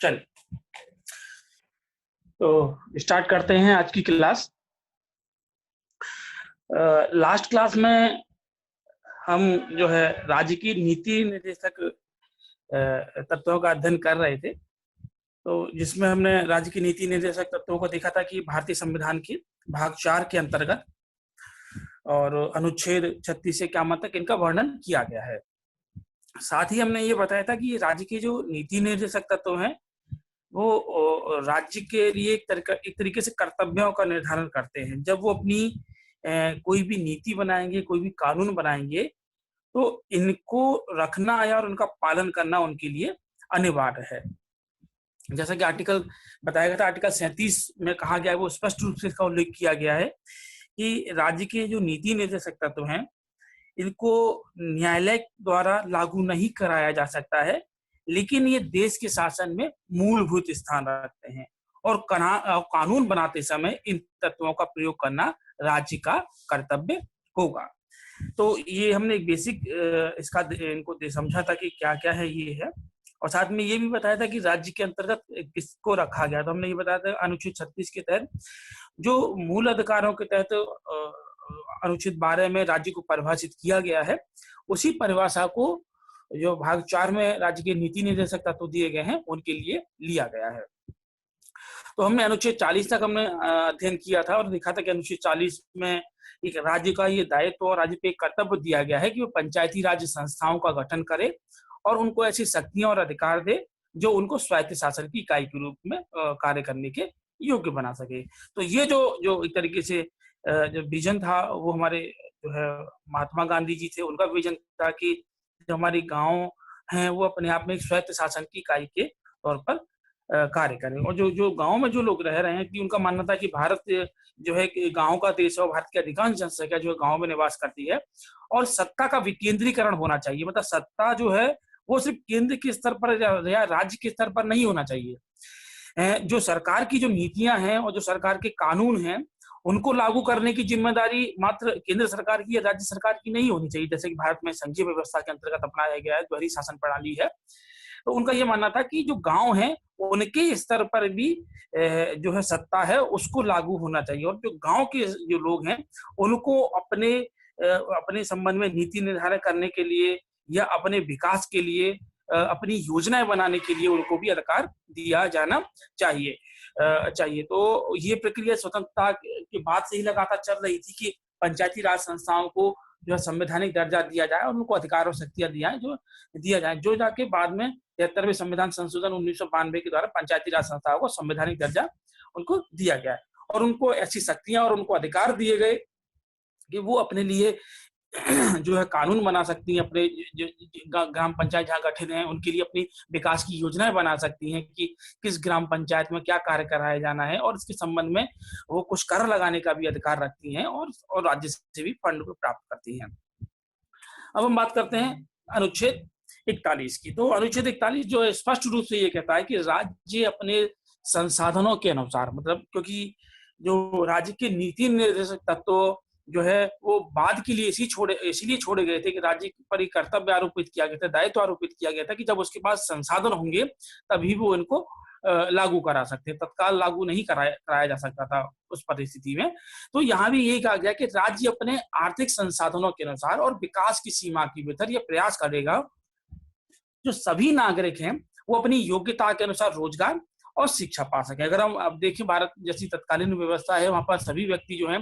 चल, तो स्टार्ट करते हैं आज की क्लास। लास्ट क्लास में हम जो है राज्य की नीति निर्देशक तत्वों का अध्ययन कर रहे थे। तो जिसमें हमने राज्य की नीति निर्देशक तत्वों को देखा था कि भारतीय संविधान की भाग 4 के अंतर्गत और अनुच्छेद 36 से 51 तक इनका वर्णन किया गया है। साथ ही हमने ये बताया था कि राज्य के जो नीति निर्देशक तत्व हैं वो राज्य के लिए एक तरीके से कर्तव्यों का निर्धारण करते हैं। जब वो अपनी कोई भी नीति बनाएंगे, कोई भी कानून बनाएंगे, तो इनको रखना है और उनका पालन करना उनके लिए अनिवार्य है। जैसा कि आर्टिकल बताया गया था, आर्टिकल 37 में कहा गया है, वो स्पष्ट रूप से इसका उल्लेख किया गया है कि राज्य के जो नीति निर्देशक तत्व हैं, इनको न्यायालय द्वारा लागू नहीं कराया जा सकता है, लेकिन ये देश के शासन में मूलभूत स्थान रखते हैं और कानून बनाते समय इन तत्वों का प्रयोग करना राज्य का कर्तव्य होगा। तो ये हमने एक बेसिक इसका इनको समझा था कि क्या क्या है ये है, और साथ में ये भी बताया था कि राज्य के अंतर्गत किसको रखा गया। तो हमने ये बताया था अनुच्छेद 36 के तहत जो मूल अधिकारों के तहत अनुच्छेद 12 में राज्य को परिभाषित किया गया है, उसी परिभाषा को जो भाग 4 में राज्य के नीति निर्देशक तत्व दिए गए हैं उनके लिए लिया गया है। तो हमने अनुच्छेद 40 तक हमने अध्ययन किया था और देखा था कि अनुच्छेद 40 में एक राज्य का ये दायित्व और राज्य पे एक कर्तव्य दिया गया है कि वो पंचायती राज संस्थाओं का गठन करे और उनको ऐसी शक्तियां और अधिकार दे जो उनको स्वायत्त शासन की इकाई के रूप में कार्य करने के योग्य बना सके। तो ये जो एक तरीके से जो विजन था वो हमारे जो है महात्मा गांधी जी थे, उनका विजन था कि जो हमारे गांव हैं वो अपने आप में एक स्वायत्त शासन की इकाई के तौर पर कार्य करें। और जो गांव में जो लोग रह रहे हैं कि उनका मानना था कि भारत जो है गांव का देश है और भारत की अधिकांश जनसंख्या जो है गांव में निवास करती है, और सत्ता का विकेंद्रीकरण होना चाहिए। मतलब सत्ता जो है वो सिर्फ केंद्र के स्तर पर या राज्य के स्तर पर नहीं होना चाहिए। जो सरकार की जो नीतियां हैं और जो सरकार के कानून हैं उनको लागू करने की जिम्मेदारी मात्र केंद्र सरकार की या राज्य सरकार की नहीं होनी चाहिए। जैसे कि भारत में संघीय व्यवस्था के अंतर्गत अपनाया गया है द्वैरी शासन प्रणाली है, तो उनका ये मानना था कि जो गांव हैं उनके स्तर पर भी जो है सत्ता है उसको लागू होना चाहिए, और जो गांव के जो लोग हैं उनको अपने संबंध में नीति निर्धारण करने के लिए या अपने विकास के लिए अपनी योजनाएं बनाने के लिए उनको भी अधिकार दिया जाना चाहिए। तो ये प्रक्रिया स्वतंत्रता के बाद से ही लगातार चल रही थी कि पंचायती राज संस्थाओं को जो है संवैधानिक दर्जा दिया जाए और उनको अधिकार और शक्तियां दिया जाए, जो जाके बाद में 73वें संविधान संशोधन 1992 के द्वारा पंचायती राज संस्थाओं को संवैधानिक दर्जा उनको दिया गया और उनको ऐसी शक्तियां और उनको अधिकार दिए गए कि वो अपने लिए जो है कानून बना सकती हैं, अपने ग्राम पंचायत जहाँ गठित हैं उनके लिए अपनी विकास की योजनाएं बना सकती हैं कि किस ग्राम पंचायत में क्या कार्य कराया जाना है, और इसके संबंध में वो कुछ कर लगाने का भी अधिकार रखती हैं और राज्य से भी फंड प्राप्त करती हैं। अब हम बात करते हैं अनुच्छेद 41 की। तो अनुच्छेद 41 जो है स्पष्ट रूप से ये कहता है कि राज्य अपने संसाधनों के अनुसार, मतलब क्योंकि जो राज्य के नीति निर्देशक तत्व जो है वो बाद के लिए इसीलिए छोड़े गए थे कि राज्य पर एक कर्तव्य आरोपित किया गया था, दायित्व आरोपित किया गया था कि जब उसके पास संसाधन होंगे तभी वो इनको लागू करा सकते, तत्काल लागू नहीं कराया जा सकता था उस परिस्थिति में। तो यहाँ भी यही कहा गया कि राज्य अपने आर्थिक संसाधनों के अनुसार और विकास की सीमा के भीतर यह प्रयास करेगा जो सभी नागरिक हैं वो अपनी योग्यता के अनुसार रोजगार और शिक्षा पा सके। अगर हम अब देखिए भारत जैसी तत्कालीन व्यवस्था है, वहां पर सभी व्यक्ति जो हैं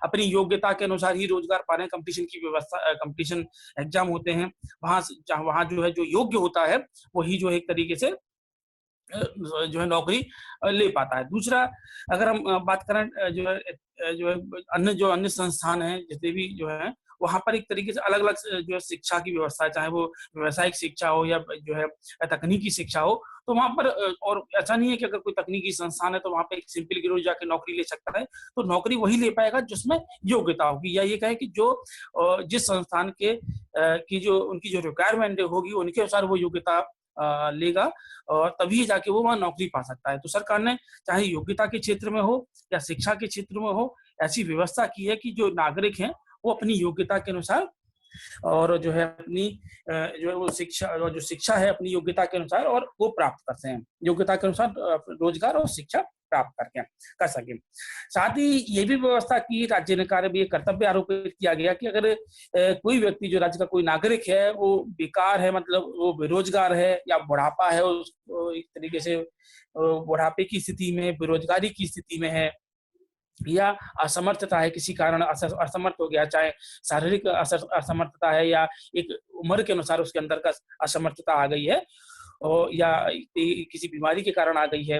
अपनी योग्यता के अनुसार ही रोजगार पा रहे हैं। कंपटीशन की व्यवस्था, कंपटीशन एग्जाम होते हैं, वहां जो है जो योग्य होता है वही जो है एक तरीके से जो है नौकरी ले पाता है। दूसरा, अगर हम बात करें जो है अन्य संस्थान हैं जितने भी जो है वहां पर एक तरीके से अलग अलग जो है शिक्षा की व्यवस्था है, चाहे वो व्यावसायिक शिक्षा हो या जो है तकनीकी शिक्षा हो। तो वहां पर और ऐसा नहीं है कि अगर कोई तकनीकी संस्थान है तो वहां पे एक सिंपल गिरोह जाके नौकरी ले सकता है, तो नौकरी वही ले पाएगा जिसमें योग्यता होगी, या ये कहे कि जो जिस संस्थान की जो उनकी जो रिक्वायरमेंट होगी उनके अनुसार वो योग्यता लेगा और तभी जाके वो वहां नौकरी पा सकता है। तो सरकार ने चाहे योग्यता के क्षेत्र में हो या शिक्षा के क्षेत्र में हो ऐसी व्यवस्था की है कि जो नागरिक हैं वो अपनी योग्यता के अनुसार और जो है अपनी जो है वो शिक्षा है अपनी योग्यता के अनुसार और वो प्राप्त करते हैं, योग्यता के अनुसार रोजगार और शिक्षा प्राप्त करके कर सके। साथ ही ये भी व्यवस्था की राज्य सरकार भी, कर्तव्य आरोपित किया गया कि अगर कोई व्यक्ति जो राज्य का कोई नागरिक है वो बेकार है, मतलब वो बेरोजगार है या बुढ़ापा है, एक तरीके से बुढ़ापे की स्थिति में, बेरोजगारी की स्थिति में है या असमर्थता है, किसी कारण असमर्थ हो गया, चाहे शारीरिक असमर्थता है या एक उम्र के अनुसार उसके अंदर का असमर्थता आ गई है और या किसी बीमारी के कारण आ गई है,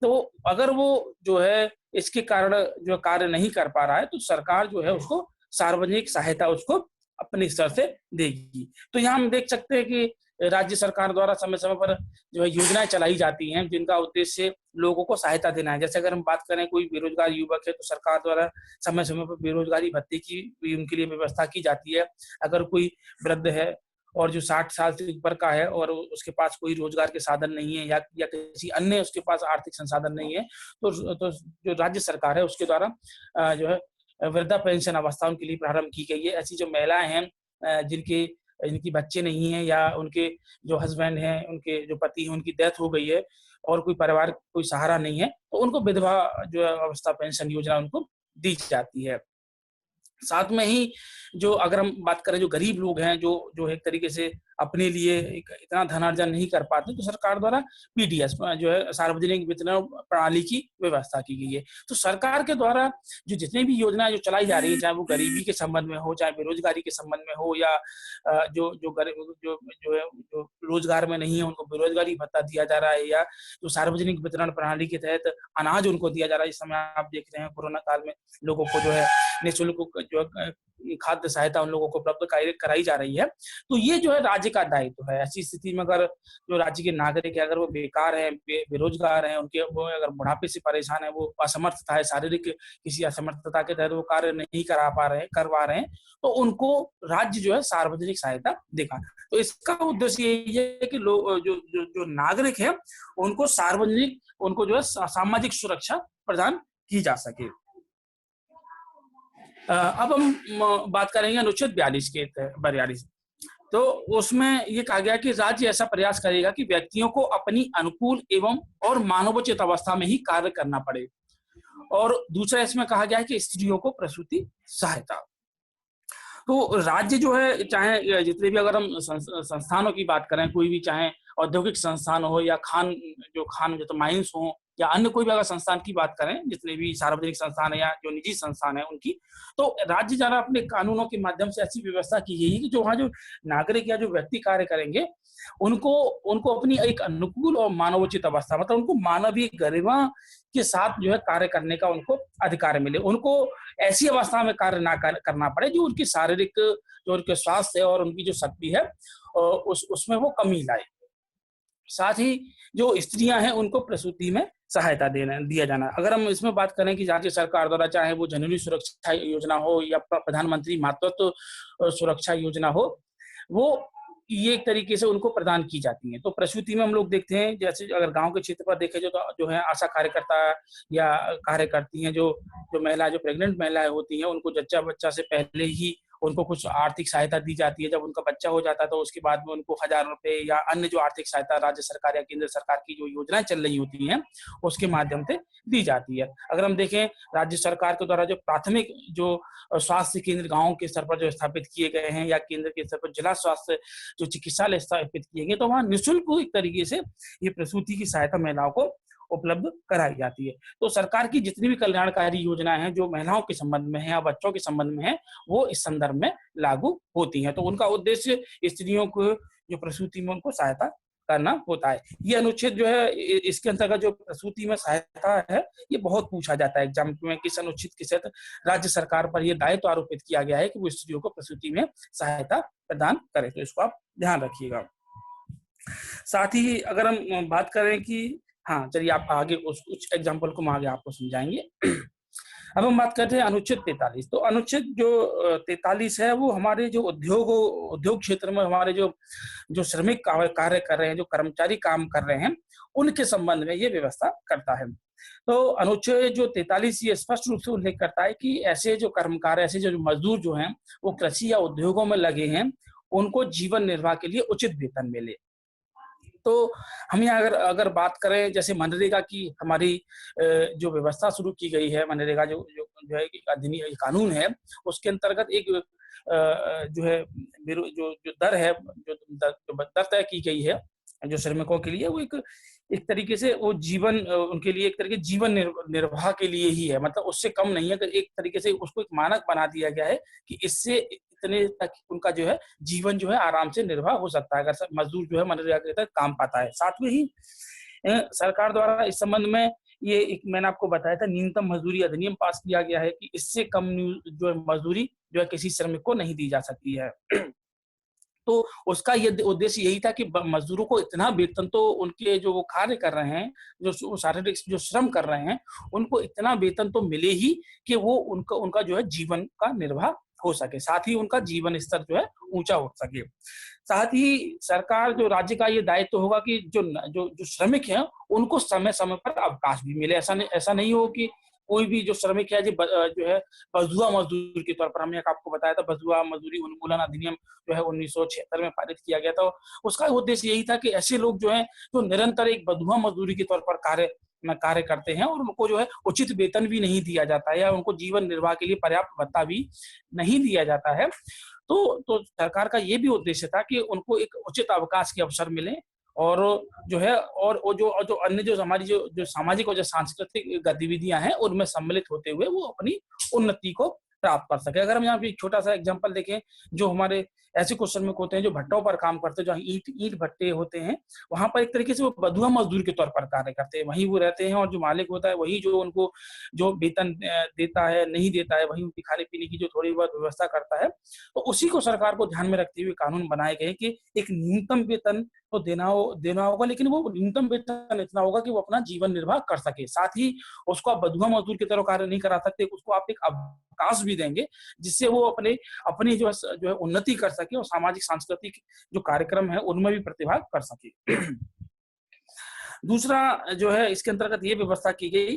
तो अगर वो जो है इसके कारण जो कार्य नहीं कर पा रहा है तो सरकार जो है उसको सार्वजनिक सहायता उसको अपने स्तर से देगी। तो यहाँ हम देख सकते हैं कि राज्य सरकार द्वारा समय समय पर जो है योजनाएं चलाई जाती हैं जिनका उद्देश्य लोगों को सहायता देना है। जैसे अगर हम बात करें कोई बेरोजगार युवक है तो सरकार द्वारा समय समय पर बेरोजगारी भत्ते की भी उनके लिए व्यवस्था की जाती है। अगर कोई वृद्ध है और जो 60 साल से ऊपर का है और उसके पास कोई रोजगार के साधन नहीं है या किसी अन्य उसके पास आर्थिक संसाधन नहीं है तो जो राज्य सरकार है उसके द्वारा जो है वृद्धा पेंशन अवस्था उनके लिए प्रारंभ की गई है। ऐसी जो महिलाएं हैं जिनकी बच्चे नहीं हैं या उनके जो हस्बैंड हैं, उनके जो पति हैं, उनकी डेथ हो गई है और कोई परिवार कोई सहारा नहीं है तो उनको विधवा जो है अवस्था पेंशन योजना उनको दी जाती है। साथ में ही जो अगर हम बात करें जो गरीब लोग हैं जो एक तरीके से अपने लिए इतना धनार्जन नहीं कर पाते तो सरकार द्वारा पीडीएस जो है सार्वजनिक वितरण प्रणाली की व्यवस्था की गई है। तो सरकार के द्वारा जो जितनी भी योजनाएं जो चलाई जा रही है, चाहे वो गरीबी के संबंध में हो, चाहे बेरोजगारी के संबंध में हो या जो जो जो है जो रोजगार में नहीं है उनको बेरोजगारी भत्ता दिया जा रहा है या जो सार्वजनिक वितरण प्रणाली के तहत अनाज उनको दिया जा रहा है। इस समय आप देख रहे हैं कोरोना काल में लोगों को जो है निःशुल्क जो खाद्य सहायता उन लोगों को उपलब्ध कराई जा रही है। तो ये जो है राज्य का दायित्व है। ऐसी स्थिति में अगर जो राज्य के नागरिक है अगर वो बेकार है, बेरोजगार है, उनके वो अगर बुढ़ापे से परेशान है, वो असमर्थता है, शारीरिक किसी असमर्थता के तहत वो कार्य नहीं करवा रहे हैं तो उनको राज्य जो है सार्वजनिक सहायता देगा। तो इसका उद्देश्य यही है कि लोग जो नागरिक है उनको सार्वजनिक उनको जो है सामाजिक सुरक्षा प्रदान की जा सके। अब हम बात करेंगे अनुच्छेद 42 के 42। तो उसमें ये कहा गया कि राज्य ऐसा प्रयास करेगा कि व्यक्तियों को अपनी अनुकूल एवं और मानवोचित अवस्था में ही कार्य करना पड़े। और दूसरा इसमें कहा गया है कि स्त्रियों को प्रसूति सहायता। तो राज्य जो है चाहे जितने भी अगर हम संस्थानों की बात करें, कोई भी चाहे औद्योगिक संस्थान हो या खान जो तो माइंस हो या अन्य कोई भी अगर संस्थान की बात करें, जितने भी सार्वजनिक संस्थान है या जो निजी संस्थान है उनकी, तो राज्य द्वारा अपने कानूनों के माध्यम से ऐसी व्यवस्था की गई है कि जो वहाँ जो नागरिक या जो व्यक्ति कार्य करेंगे उनको अपनी एक अनुकूल और मानवोचित अवस्था, मतलब उनको मानवीय गरिमा के साथ जो है कार्य करने का उनको अधिकार मिले। उनको ऐसी अवस्था में कार्य ना करना पड़े जो उनकी शारीरिक जो उनके स्वास्थ्य और उनकी जो शक्ति है उसमें वो कमी लाए। साथ ही जो स्त्रियां हैं उनको प्रसूति में सहायता दिया जाना। अगर हम इसमें बात करें कि राज्य सरकार द्वारा चाहे वो जननी सुरक्षा योजना हो या प्रधानमंत्री मातृत्व सुरक्षा योजना हो, वो ये एक तरीके से उनको प्रदान की जाती है। तो प्रसूति में हम लोग देखते हैं, जैसे अगर गांव के क्षेत्र पर देखे जो है आशा कार्यकर्ता या कार्य करती हैं, जो महिला जो प्रेग्नेंट महिलाएं होती हैं उनको जच्चा बच्चा से पहले ही उनको कुछ आर्थिक सहायता दी जाती है। जब उनका बच्चा हो जाता है तो उसके बाद में उनको 1000 रुपए या अन्य जो आर्थिक सहायता राज्य सरकार या केंद्र सरकार की जो योजनाएं चल रही होती हैं उसके माध्यम से दी जाती है। अगर हम देखें राज्य सरकार के द्वारा जो प्राथमिक जो स्वास्थ्य केंद्र गाँव के स्तर पर जो स्थापित किए गए हैं या केंद्र के स्तर पर जिला स्वास्थ्य जो चिकित्सालय स्थापित किए गए, तो वहाँ निःशुल्क एक तरीके से ये प्रसूति की सहायता महिलाओं को उपलब्ध कराई जाती है। तो सरकार की जितनी भी कल्याणकारी योजनाएं हैं जो महिलाओं के संबंध में है या बच्चों के संबंध में है वो इस संदर्भ में लागू होती हैं। तो उनका उद्देश्य स्त्रियों को जो प्रसूति में उनको सहायता करना होता है। ये अनुच्छेद जो है इसके अंतर्गत जो प्रसूति में सहायता है ये बहुत पूछा जाता है एग्जाम में, किस अनुच्छेद के तहत राज्य सरकार पर यह दायित्व आरोपित किया गया है कि वो स्त्रियों को प्रसूति में सहायता प्रदान करे। तो इसको आप ध्यान रखिएगा। साथ ही अगर हम बात करें कि हाँ चलिए आप आगे कुछ एग्जाम्पल को हम आगे आपको समझाएंगे। अब हम बात करते हैं अनुच्छेद 43। तो अनुच्छेद जो 43 है वो हमारे जो उद्योग क्षेत्र में हमारे जो जो श्रमिक कार्य कर रहे हैं, जो कर्मचारी काम कर रहे हैं, उनके संबंध में ये व्यवस्था करता है। तो अनुच्छेद जो 43 ये स्पष्ट रूप से उल्लेख करता है कि ऐसे जो कर्मकार, ऐसे जो मजदूर जो हैं, वो कृषि या उद्योगों में लगे हैं, उनको जीवन निर्वाह के लिए उचित वेतन मिले। तो हम यहाँ अगर बात करें, जैसे मनरेगा की हमारी जो व्यवस्था शुरू की गई है, मनरेगा जो है अधिनियम कानून है, उसके अंतर्गत एक जो है जो जो दर है, जो दर तय की गई है जो श्रमिकों के लिए, वो एक तरीके से वो जीवन उनके लिए एक तरीके जीवन निर्वाह के लिए ही है, मतलब उससे कम नहीं है। एक तरीके से उसको एक मानक बना दिया गया है कि इससे इतने तक उनका जो है जीवन जो है आराम से निर्वाह हो सकता है, अगर मजदूर जो है मनरेगा के तहत काम पाता है। साथ में ही सरकार द्वारा इस संबंध में ये एक मैंने आपको बताया था, न्यूनतम मजदूरी अधिनियम पास किया गया है कि इससे कम जो है मजदूरी जो है किसी श्रमिक को नहीं दी जा सकती है। तो उसका ये उद्देश्य यही था कि मजदूरों को इतना वेतन, तो उनके जो वो कार्य कर रहे हैं, जो शारीरिक जो श्रम कर रहे हैं, उनको इतना वेतन तो मिले ही कि वो उनका जो है जीवन का निर्वाह हो सके, साथ ही उनका जीवन स्तर जो है ऊंचा हो सके। साथ ही सरकार जो राज्य का ये दायित्व होगा कि जो श्रमिक हैं उनको समय समय पर अवकाश भी मिले। ऐसा नहीं हो कि कोई भी जो श्रमिक है जो है बंधुआ मजदूर के तौर पर, हमने आपको बताया था बंधुआ मजदूरी उन्मूलन अधिनियम जो है 1976 में पारित किया गया था। उसका उद्देश्य यही था कि ऐसे लोग जो है जो निरंतर एक बंधुआ मजदूरी के तौर पर कार्य करते हैं और उनको जो है उचित वेतन भी नहीं दिया जाता है या उनको जीवन निर्वाह के लिए पर्याप्त भत्ता भी नहीं दिया जाता है, तो सरकार का ये भी उद्देश्य था कि उनको एक उचित अवकाश के अवसर मिले और जो है और वो जो अन्य जो हमारी जो सामाजिक और जो सांस्कृतिक गतिविधियां हैं उनमें सम्मिलित होते हुए वो अपनी उन्नति को प्राप्त कर सके। अगर हम यहाँ पे एक छोटा सा एग्जांपल देखें, जो हमारे ऐसे कुछ श्रमिक होते हैं जो भट्टों पर काम करते हैं, जहाँ ईंट भट्टे होते हैं, वहां पर एक तरीके से वो बंधुआ मजदूर के तौर पर कार्य करते हैं, वहीं वो रहते हैं और जो मालिक होता है वही जो उनको जो वेतन देता है नहीं देता है, वही उनकी खाने पीने की जो थोड़ी बहुत व्यवस्था करता है। तो उसी को सरकार को ध्यान में रखते हुए कानून बनाए गए कि एक न्यूनतम वेतन तो देना होगा, लेकिन वो न्यूनतम वेतन इतना होगा कि वो अपना जीवन निर्वाह कर सके। साथ ही उसको आप बंधुआ मजदूर की तरह कार्य नहीं करा सकते, उसको आप एक अवकाश भी देंगे जिससे वो अपनी जो है उन्नति कर सके और सामाजिक सांस्कृतिक जो कार्यक्रम है उनमें भी प्रतिभाग कर सके। दूसरा जो है इसके अंतर्गत ये व्यवस्था की गई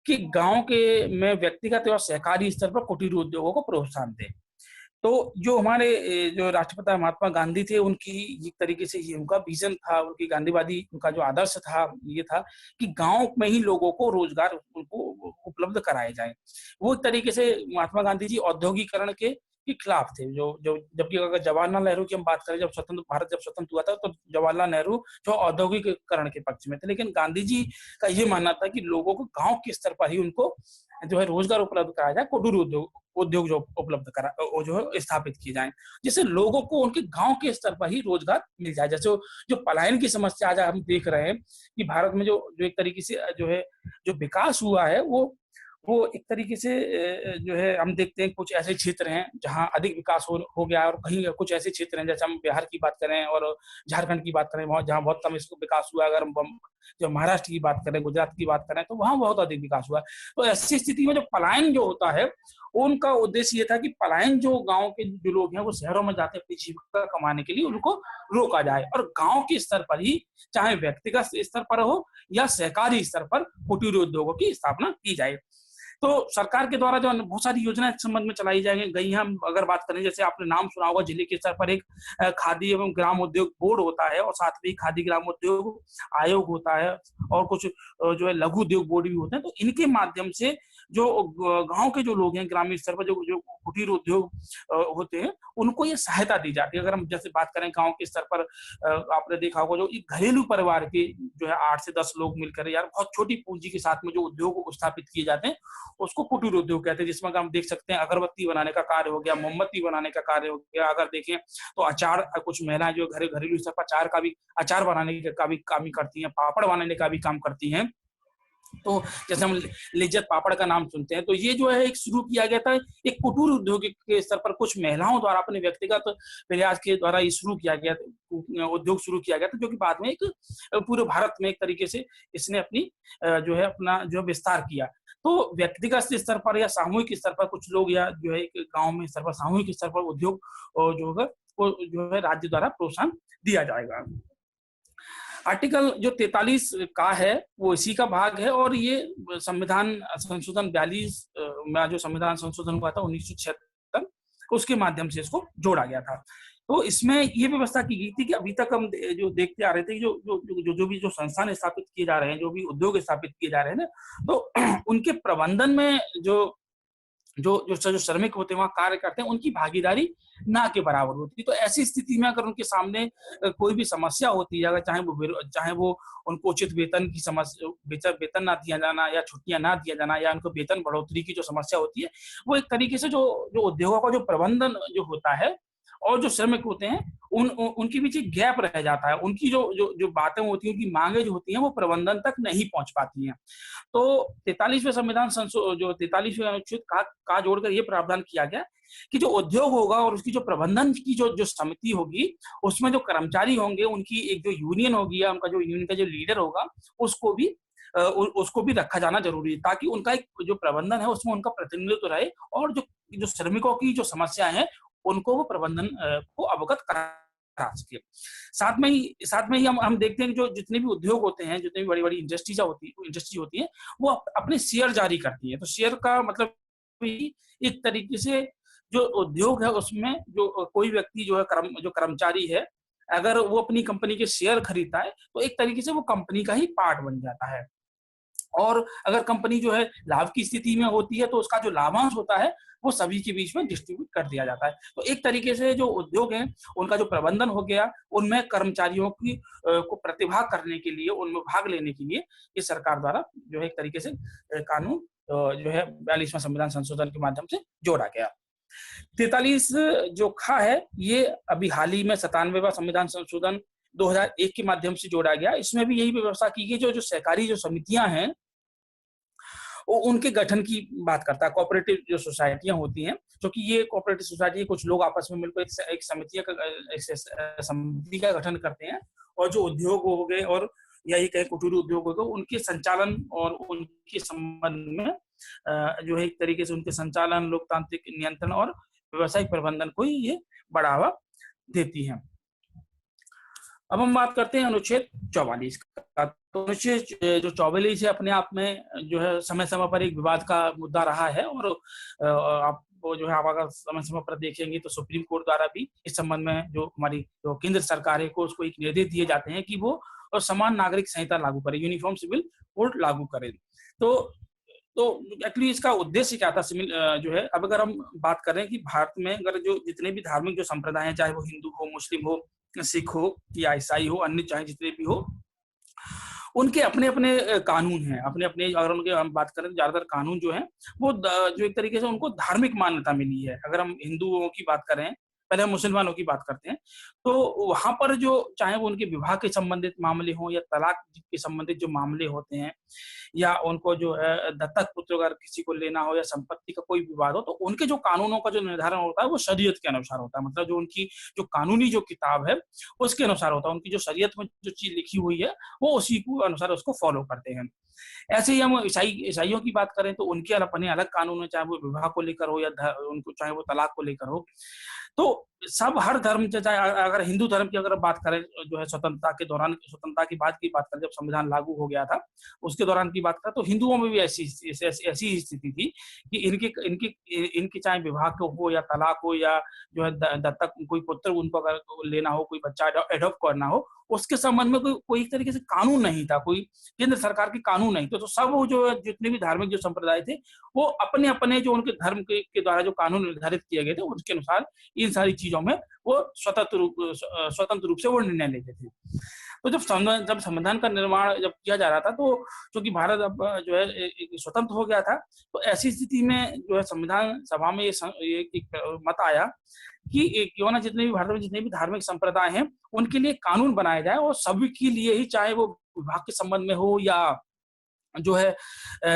कि गांव के में व्यक्तिगत और सहकारी स्तर पर कुटीर उद्योगों को प्रोत्साहन दें। तो जो हमारे जो राष्ट्रपिता महात्मा गांधी थे, उनकी एक तरीके से ये उनका विजन था, उनकी गांधीवादी उनका जो आदर्श था ये था कि गांव में ही लोगों को रोजगार उनको उपलब्ध कराए जाए। वो एक तरीके से महात्मा गांधी जी औद्योगिकरण के खिलाफ थे। जो जो जबकि अगर जवाहरलाल नेहरू की हम बात करें, जब स्वतंत्र हुआ था तो जवाहरलाल नेहरू जो औद्योगिकरण के पक्ष में थे, लेकिन गांधी जी का ये मानना था कि लोगों को गांव के स्तर पर ही उनको जो है रोजगार उपलब्ध कराया जाए, कुटीर उद्योग जो उपलब्ध करा वो जो है स्थापित किए जाएं, जिससे लोगों को उनके गांव के स्तर पर ही रोजगार मिल जाए। जैसे जो पलायन की समस्या आज हम देख रहे हैं कि भारत में जो एक तरीके से जो है जो विकास हुआ है वो एक तरीके से जो है हम देखते हैं कुछ ऐसे क्षेत्र हैं जहां अधिक विकास हो गया और कहीं कुछ ऐसे क्षेत्र हैं, जैसे हम बिहार की बात करें और झारखंड की बात करें, वहां जहां बहुत कम इसको विकास हुआ। अगर हम जो महाराष्ट्र की बात करें, गुजरात की बात करें, तो वहां बहुत अधिक विकास हुआ। तो ऐसी स्थिति में जो पलायन जो होता है, उनका उद्देश्य ये था कि पलायन जो गांव के जो लोग हैं वो शहरों में जाते अपनी जीविका कमाने के लिए, उनको रोका जाए और गांव के स्तर पर ही, चाहे व्यक्तिगत स्तर पर हो या सहकारी स्तर पर, कुटीर उद्योगों की स्थापना की जाए। तो सरकार के द्वारा जो बहुत सारी योजनाएं इस संबंध में चलाई गई हैं। हम अगर बात करें, जैसे आपने नाम सुना होगा, जिले के स्तर पर एक खादी एवं ग्राम उद्योग बोर्ड होता है और साथ में खादी ग्राम उद्योग आयोग होता है और कुछ जो है लघु उद्योग बोर्ड भी होते हैं। तो इनके माध्यम से जो गांव के जो लोग हैं, ग्रामीण स्तर पर जो कुटीर उद्योग होते हैं, उनको ये सहायता दी जाती है। अगर हम जैसे बात करें गांव के स्तर पर, आपने देखा होगा जो एक घरेलू परिवार के जो है 8 से 10 लोग मिलकर यार बहुत छोटी पूंजी के साथ में जो उद्योग स्थापित किए जाते हैं, उसको कुटीर उद्योग कहते हैं। जिसमें हम देख सकते हैं अगरबत्ती बनाने का कार्य हो गया, मोमबत्ती बनाने का कार्य हो गया। अगर देखें तो अचार, कुछ महिलाएं जो घरेलू स्तर पर अचार बनाने का भी काम करती हैं, पापड़ बनाने का भी काम करती हैं। तो जैसे हम लिज्जत पापड़ का नाम सुनते हैं, तो ये जो है एक शुरू किया गया था एक कुटीर उद्योग के स्तर पर, कुछ महिलाओं द्वारा अपने व्यक्तिगत प्रयास के द्वारा ये शुरू किया गया, उद्योग शुरू किया गया था, जो कि बाद में एक पूरे भारत में एक तरीके से इसने अपनी जो है अपना जो विस्तार किया। तो व्यक्तिगत स्तर पर या सामूहिक स्तर पर कुछ लोग, या जो है एक गांव में स्तर पर सामूहिक स्तर पर उद्योग जो है वो जो है राज्य द्वारा प्रोत्साहन दिया जाएगा। आर्टिकल जो 43 का है वो इसी का भाग है, और ये संविधान संशोधन 42 में जो संविधान संशोधन हुआ था 1976, उसके माध्यम से इसको जोड़ा गया था। तो इसमें ये व्यवस्था की गई थी कि अभी तक हम जो देखते आ रहे थे कि जो भी जो संस्थान स्थापित किए जा रहे हैं, जो भी उद्योग स्थापित किए जा रहे हैं ना, तो उनके प्रबंधन में जो श्रमिक होते हैं, वहां कार्य करते हैं, उनकी भागीदारी ना के बराबर होती है। तो ऐसी स्थिति में अगर उनके सामने कोई भी समस्या होती है, अगर चाहे वो उनको उचित वेतन की समस्या, वेतन ना दिया जाना, या छुट्टियां ना दिया जाना, या उनको वेतन बढ़ोतरी की जो समस्या होती है, वो एक तरीके से जो उद्योगों का जो प्रबंधन जो होता है और जो श्रमिक होते हैं उनके बीच एक गैप रह जाता है। उनकी जो बातें होती हैं, उनकी मांगे जो होती हैं, वो प्रबंधन तक नहीं पहुंच पाती हैं। तो 43वें संविधान जो 43वें अनुच्छेद का जोड़कर ये प्रावधान किया गया कि जो उद्योग होगा और उसकी जो प्रबंधन की जो समिति होगी, उसमें जो कर्मचारी होंगे, उनकी एक जो यूनियन होगी या उनका जो यूनियन का जो लीडर होगा, उसको भी रखा जाना जरूरी है, ताकि उनका एक जो प्रबंधन है उसमें उनका प्रतिनिधित्व रहे, और जो श्रमिकों की जो समस्या है उनको वो प्रबंधन को अवगत करा सके। साथ में ही हम देखते हैं कि जो जितने भी उद्योग होते हैं, जितनी भी बड़ी बड़ी इंडस्ट्री होती है, वो अपने शेयर जारी करती है। तो शेयर का मतलब एक तरीके से जो उद्योग है उसमें जो कोई व्यक्ति जो है जो कर्मचारी है, अगर वो अपनी कंपनी के शेयर खरीदता है तो एक तरीके से वो कंपनी का ही पार्ट बन जाता है। और अगर कंपनी जो है लाभ की स्थिति में होती है तो उसका जो लाभांश होता है वो सभी के बीच में डिस्ट्रीब्यूट कर दिया जाता है। तो एक तरीके से जो उद्योग है उनका जो प्रबंधन हो गया, उनमें कर्मचारियों की को प्रतिभाग करने के लिए, उनमें भाग लेने के लिए ये सरकार द्वारा जो है एक तरीके से कानून जो है 42वां संविधान संशोधन के माध्यम से जोड़ा गया। 43 जो खा है ये अभी हाल ही में 97वां संविधान संशोधन 2001 के माध्यम से जोड़ा गया। इसमें भी यही व्यवस्था की गई, जो सहकारी जो समितियां हैं वो उनके गठन की बात करता है। कोऑपरेटिव जो सोसाइटियां होती हैं, क्योंकि ये कोऑपरेटिव सोसाइटी कुछ लोग आपस में मिलकर एक समिति का गठन करते हैं, और जो उद्योग हो गए और या ये कहे कुटीर उद्योग हो गए, उनके संचालन और उनके संबंध में जो है एक तरीके से उनके संचालन, लोकतांत्रिक नियंत्रण और व्यवसायिक प्रबंधन को ये बढ़ावा देती है। अब हम बात करते हैं अनुच्छेद 44 का। तो अनुच्छेद जो 44 है अपने आप में जो है समय समय पर एक विवाद का मुद्दा रहा है, और आप जो है आप अगर समय समय पर देखेंगे तो सुप्रीम कोर्ट द्वारा भी इस संबंध में जो हमारी जो केंद्र सरकार है को उसको एक निर्देश दिए जाते हैं कि वो और समान नागरिक संहिता लागू करे, यूनिफॉर्म सिविल कोड लागू करे। तो एक्चुअली इसका उद्देश्य क्या था? जो है अब अगर हम बात करें कि भारत में अगर जो जितने भी धार्मिक जो संप्रदाय हैं, चाहे वो हिंदू हो, मुस्लिम हो, सिख हो या ईसाई हो, अन्य चाहे जितने भी हो, उनके अपने अपने कानून हैं, अपने अपने। अगर उनके हम बात करें तो ज्यादातर कानून जो है वो जो एक तरीके से उनको धार्मिक मान्यता मिली है। अगर हम हिंदुओं की बात करें, पहले हम मुसलमानों की बात करते हैं, तो वहां पर जो चाहे वो उनके विवाह के संबंधित मामले हों या तलाक के संबंधित जो मामले होते हैं, या उनको जो है दत्तक पुत्र अगर किसी को लेना हो या संपत्ति का कोई विवाद हो, तो उनके जो कानूनों का जो निर्धारण होता है वो शरीयत के अनुसार होता है। मतलब जो उनकी जो कानूनी जो किताब है उसके अनुसार होता है। उनकी जो शरीयत में जो चीज लिखी हुई है वो उसी को अनुसार उसको फॉलो करते हैं। ऐसे ही हम ईसाइयों की बात करें तो उनके अपने अलग कानून है, चाहे वो विवाह को लेकर हो या उनको चाहे वो तलाक को लेकर हो। तो सब हर धर्म, चाहे अगर हिंदू धर्म की अगर बात करें जो है स्वतंत्रता के दौरान, स्वतंत्रता की बात करें, जब संविधान लागू हो गया था उसके दौरान की बात करें, तो हिंदुओं में भी ऐसी स्थिति थी कि इनके चाहे विवाह को हो या तलाक हो या जो है दत्तक कोई पुत्र उनको अगर लेना हो, कोई बच्चा एडॉप्ट करना हो, उसके संबंध में कोई एक तरीके से कानून नहीं था, कोई केंद्र सरकार के कानून नहीं। तो सब जो जितने भी धार्मिक जो संप्रदाय थे वो अपने अपने जो उनके धर्म के द्वारा जो कानून निर्धारित किए गए थे उसके अनुसार इन सारी चीजों में वो स्वतंत्र रूप से वो निर्णय लेते थे। तो जब संविधान का निर्माण जब किया जा रहा था, तो क्योंकि भारत अब जो है स्वतंत्र हो गया था, तो ऐसी स्थिति में जो है संविधान सभा में ये एक मत आया कि क्यों ना जितने भी भारत में जितने भी धार्मिक संप्रदाय हैं उनके लिए कानून बनाया जाए, और सभी के लिए ही, चाहे वो विवाह के संबंध में हो या जो है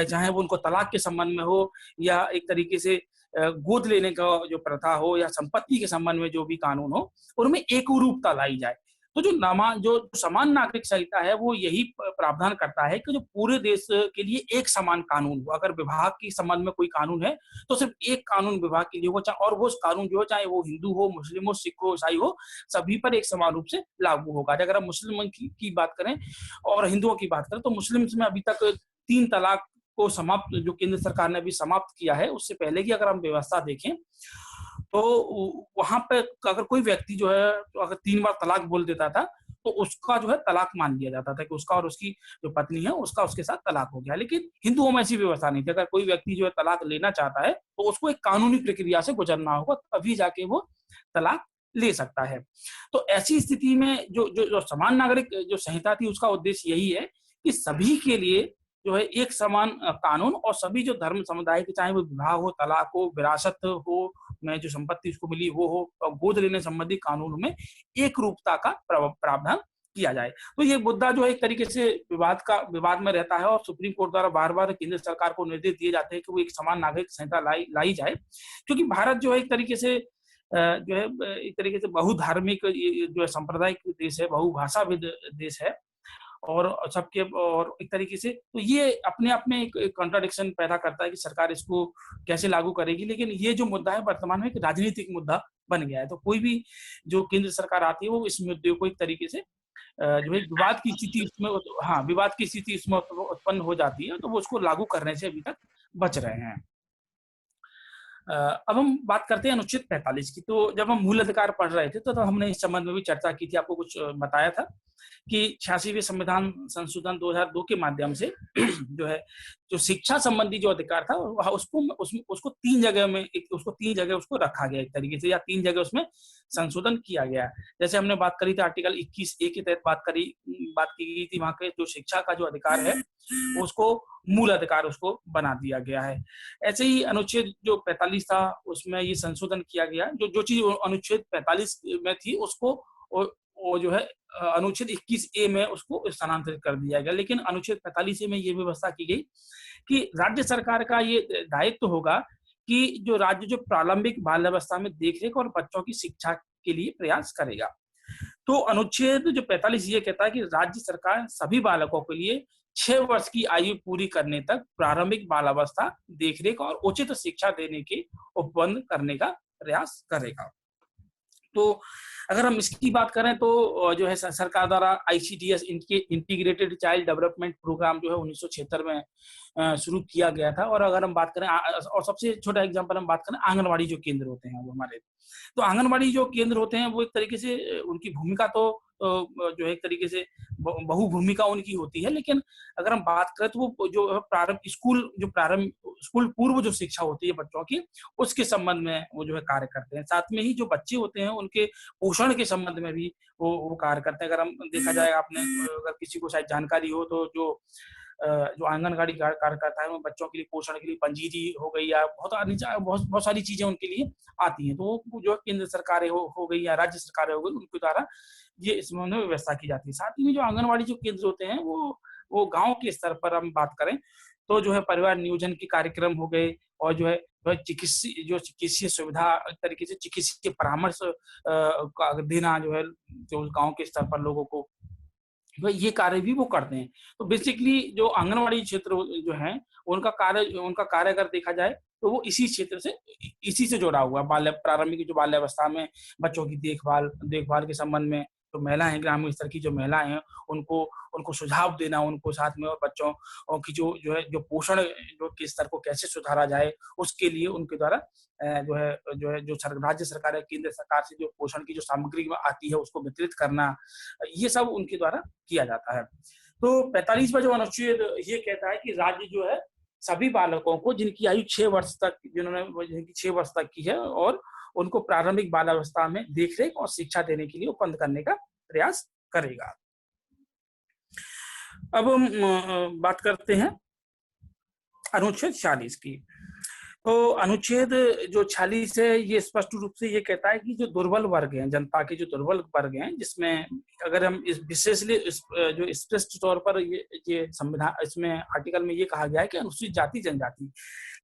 चाहे वो उनको तलाक के संबंध में हो या एक तरीके से गोद लेने का जो प्रथा हो या संपत्ति के संबंध में जो भी कानून हो, उनमें एकरूपता लाई जाए। तो जो समान नागरिक संहिता है वो यही प्रावधान करता है कि जो पूरे देश के लिए एक समान कानून हो। अगर विभाग के संबंध में कोई कानून है तो सिर्फ एक कानून विभाग के लिए हो, और वो कानून जो है चाहे वो हिंदू हो, मुस्लिम हो, सिख हो, ईसाई हो, सभी पर एक समान रूप से लागू होगा। अगर हम मुस्लिम की बात करें और हिंदुओं की बात करें तो मुस्लिम में अभी तक 3 तलाक को समाप्त, जो केंद्र सरकार ने अभी समाप्त किया है, उससे पहले की अगर हम व्यवस्था देखें तो वहां पे अगर कोई व्यक्ति जो है तो अगर 3 बार तलाक बोल देता था तो उसका जो है तलाक मान लिया जाता था कि उसका और उसकी जो पत्नी है उसका उसके साथ तलाक हो गया। लेकिन हिंदुओं में ऐसी व्यवस्था नहीं थी। अगर कोई व्यक्ति जो है तलाक लेना चाहता है तो उसको एक कानूनी प्रक्रिया से गुजरना होगा, तभी जाके वो तलाक ले सकता है। तो ऐसी स्थिति में जो समान नागरिक जो संहिता थी उसका उद्देश्य यही है कि सभी के लिए जो है एक समान कानून, और सभी जो धर्म समुदाय के, चाहे वो विवाह हो, तलाक हो, विरासत हो, में जो संपत्ति उसको मिली वो हो, गोद लेने संबंधी कानून में एक रूपता का प्रावधान किया जाए। तो ये मुद्दा जो है एक तरीके से विवाद में रहता है और सुप्रीम कोर्ट द्वारा बार बार केंद्र सरकार को निर्देश दिए जाते हैं कि वो एक समान नागरिक संहिता लाई जाए, क्योंकि भारत जो है एक तरीके से जो है एक तरीके से बहुधार्मिक जो है सांप्रदायिक देश है, बहुभाषाविद देश है, और सबके, और एक तरीके से तो ये अपने आप में एक कॉन्ट्राडिक्शन पैदा करता है कि सरकार इसको कैसे लागू करेगी। लेकिन ये जो मुद्दा है वर्तमान में एक राजनीतिक मुद्दा बन गया है। तो कोई भी जो केंद्र सरकार आती है वो इस मुद्दे को एक तरीके से जो है विवाद की स्थिति उसमें, हाँ, विवाद की स्थिति उसमें उत्पन्न हो जाती है, तो वो उसको लागू करने से अभी तक बच रहे हैं। अब हम बात करते हैं अनुच्छेद 45 की। तो जब हम मूल अधिकार पढ़ रहे थे तो हमने इस संबंध में भी चर्चा की थी, आपको कुछ बताया था कि 86वें संविधान संशोधन 2002 के माध्यम से जो है जो शिक्षा संबंधी जो अधिकार था उसको 3 जगह में उसको रखा गया एक तरीके से, या 3 जगह उसमें संशोधन किया गया। जैसे हमने बात करी थी आर्टिकल 21A के तहत बात की गई थी, वहां के जो शिक्षा का जो अधिकार है उसको मूल अधिकार उसको बना दिया गया है। ऐसे ही अनुच्छेद जो 45 था उसमें ये संशोधन किया गया, जो चीज अनुच्छेद 45 में थी उसको वो जो है अनुच्छेद 21A में उसको स्थानांतरित कर दिया गया। लेकिन अनुच्छेद 45A में ये व्यवस्था की गई कि राज्य सरकार का ये दायित्व होगा कि जो राज्य जो प्रारंभिक बाल्यावस्था में देखरेख और बच्चों की शिक्षा के लिए प्रयास करेगा। तो अनुच्छेद जो 45 ये कहता है कि राज्य सरकार सभी बालकों के लिए 6 वर्ष की आयु पूरी करने तक प्रारंभिक बालावस्था देखरेख और उचित शिक्षा देने के उपबंध करने का प्रयास करेगा। तो अगर हम इसकी बात करें तो जो है सरकार द्वारा ICDS integrated child development programme जो है 1976 में शुरू किया गया था। और अगर हम बात करें और सबसे छोटा एग्जांपल हम बात करें आंगनवाड़ी जो केंद्र होते हैं वो हमारे, तो आंगनवाड़ी जो केंद्र होते हैं वो एक तरीके से उनकी भूमिका तो जो है एक तरीके से बहुभूमिका उनकी होती है। लेकिन अगर हम बात करें तो वो जो स्कूल पूर्व जो शिक्षा होती है बच्चों की, उसके संबंध में वो जो है कार्य करते हैं। साथ में ही जो बच्चे होते हैं उनके पोषण के संबंध में भी वो कार्य करते हैं। अगर हम देखा जाए, आपने अगर किसी को शायद जानकारी हो तो जो आंगनबाड़ी कार्य करता है वो बच्चों के लिए पोषण के लिए पंजीरी हो गई या बहुत सारी चीजें उनके लिए आती हैं, तो वो जो केंद्र सरकार हो गई या राज्य सरकार हो गई उनके द्वारा ये इस में व्यवस्था की जाती है। साथ ही में जो आंगनबाड़ी जो केंद्र होते हैं वो गांव के स्तर पर हम बात करें तो जो है परिवार नियोजन के कार्यक्रम हो गए, और जो है चिकित्सीय सुविधा तरीके से चिकित्सीय परामर्श देना जो है जो गांव के स्तर पर लोगों को, ये कार्य भी वो करते हैं। तो बेसिकली जो आंगनवाड़ी क्षेत्र जो है उनका कार्य अगर देखा जाए तो वो इसी से जुड़ा हुआ है। प्रारंभिक जो बाल्यावस्था में बच्चों की देखभाल के संबंध में जो महिलाएं, ग्रामीण स्तर की जो महिलाएं हैं उनको सुझाव देना, उनको साथ में, और बच्चों की जो पोषण जो के स्तर को कैसे सुधारा जाए उसके लिए उनके द्वारा राज्य सरकार है, केंद्र सरकार से जो पोषण की जो सामग्री आती है उसको वितरित करना, ये सब उनके द्वारा किया जाता है। तो 45वां जो अनुच्छेद ये कहता है कि राज्य जो है सभी बालकों को जिनकी आयु 6 वर्ष तक जिनकी 6 वर्ष तक की है और उनको प्रारंभिक बालावस्था में देखरेख और शिक्षा देने के लिए उपबंध करने का प्रयास करेगा। अब हम बात करते हैं अनुच्छेद 40 की। तो अनुच्छेद जो 46 है ये स्पष्ट रूप से ये कहता है कि जो दुर्बल वर्ग हैं, जनता के जो दुर्बल वर्ग हैं, जिसमें अगर हम इस विशेषली जो स्पष्ट तौर पर ये संविधान इसमें आर्टिकल में ये कहा गया है कि अनुसूचित जाति जनजाति,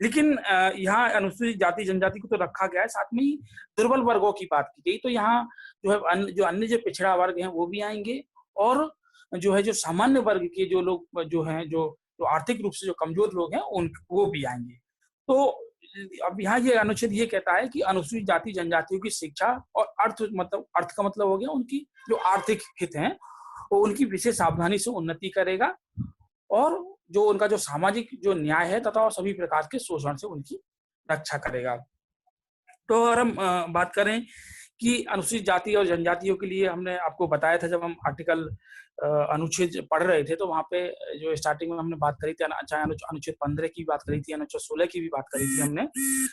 लेकिन यहाँ अनुसूचित जाति जनजाति को तो रखा गया है, साथ में ही दुर्बल वर्गों की बात की गई। तो यहाँ जो है जो अन्य जो पिछड़ा वर्ग हैं वो भी आएंगे, और जो है जो सामान्य वर्ग के जो लोग जो हैं, जो आर्थिक रूप से जो कमजोर लोग हैं उन वो भी आएंगे। तो अब यहाँ ये अनुच्छेद ये कहता है कि अनुसूचित जाति जनजातियों की शिक्षा और अर्थ का मतलब हो गया उनकी जो आर्थिक हित हैं, वो उनकी विशेष सावधानी से उन्नति करेगा, और जो उनका जो सामाजिक जो न्याय है तथा सभी प्रकार के शोषण से उनकी रक्षा करेगा। तो अगर हम बात करें कि अनुसूचित जाति और जनजातियों के लिए, हमने आपको बताया था जब हम आर्टिकल अनुच्छेद पढ़ रहे थे, तो वहां पे जो स्टार्टिंग में हमने बात करी थी, चाहे अनुच्छेद 15 की बात करी थी, अनुच्छेद 16 की भी बात करी थी हमने,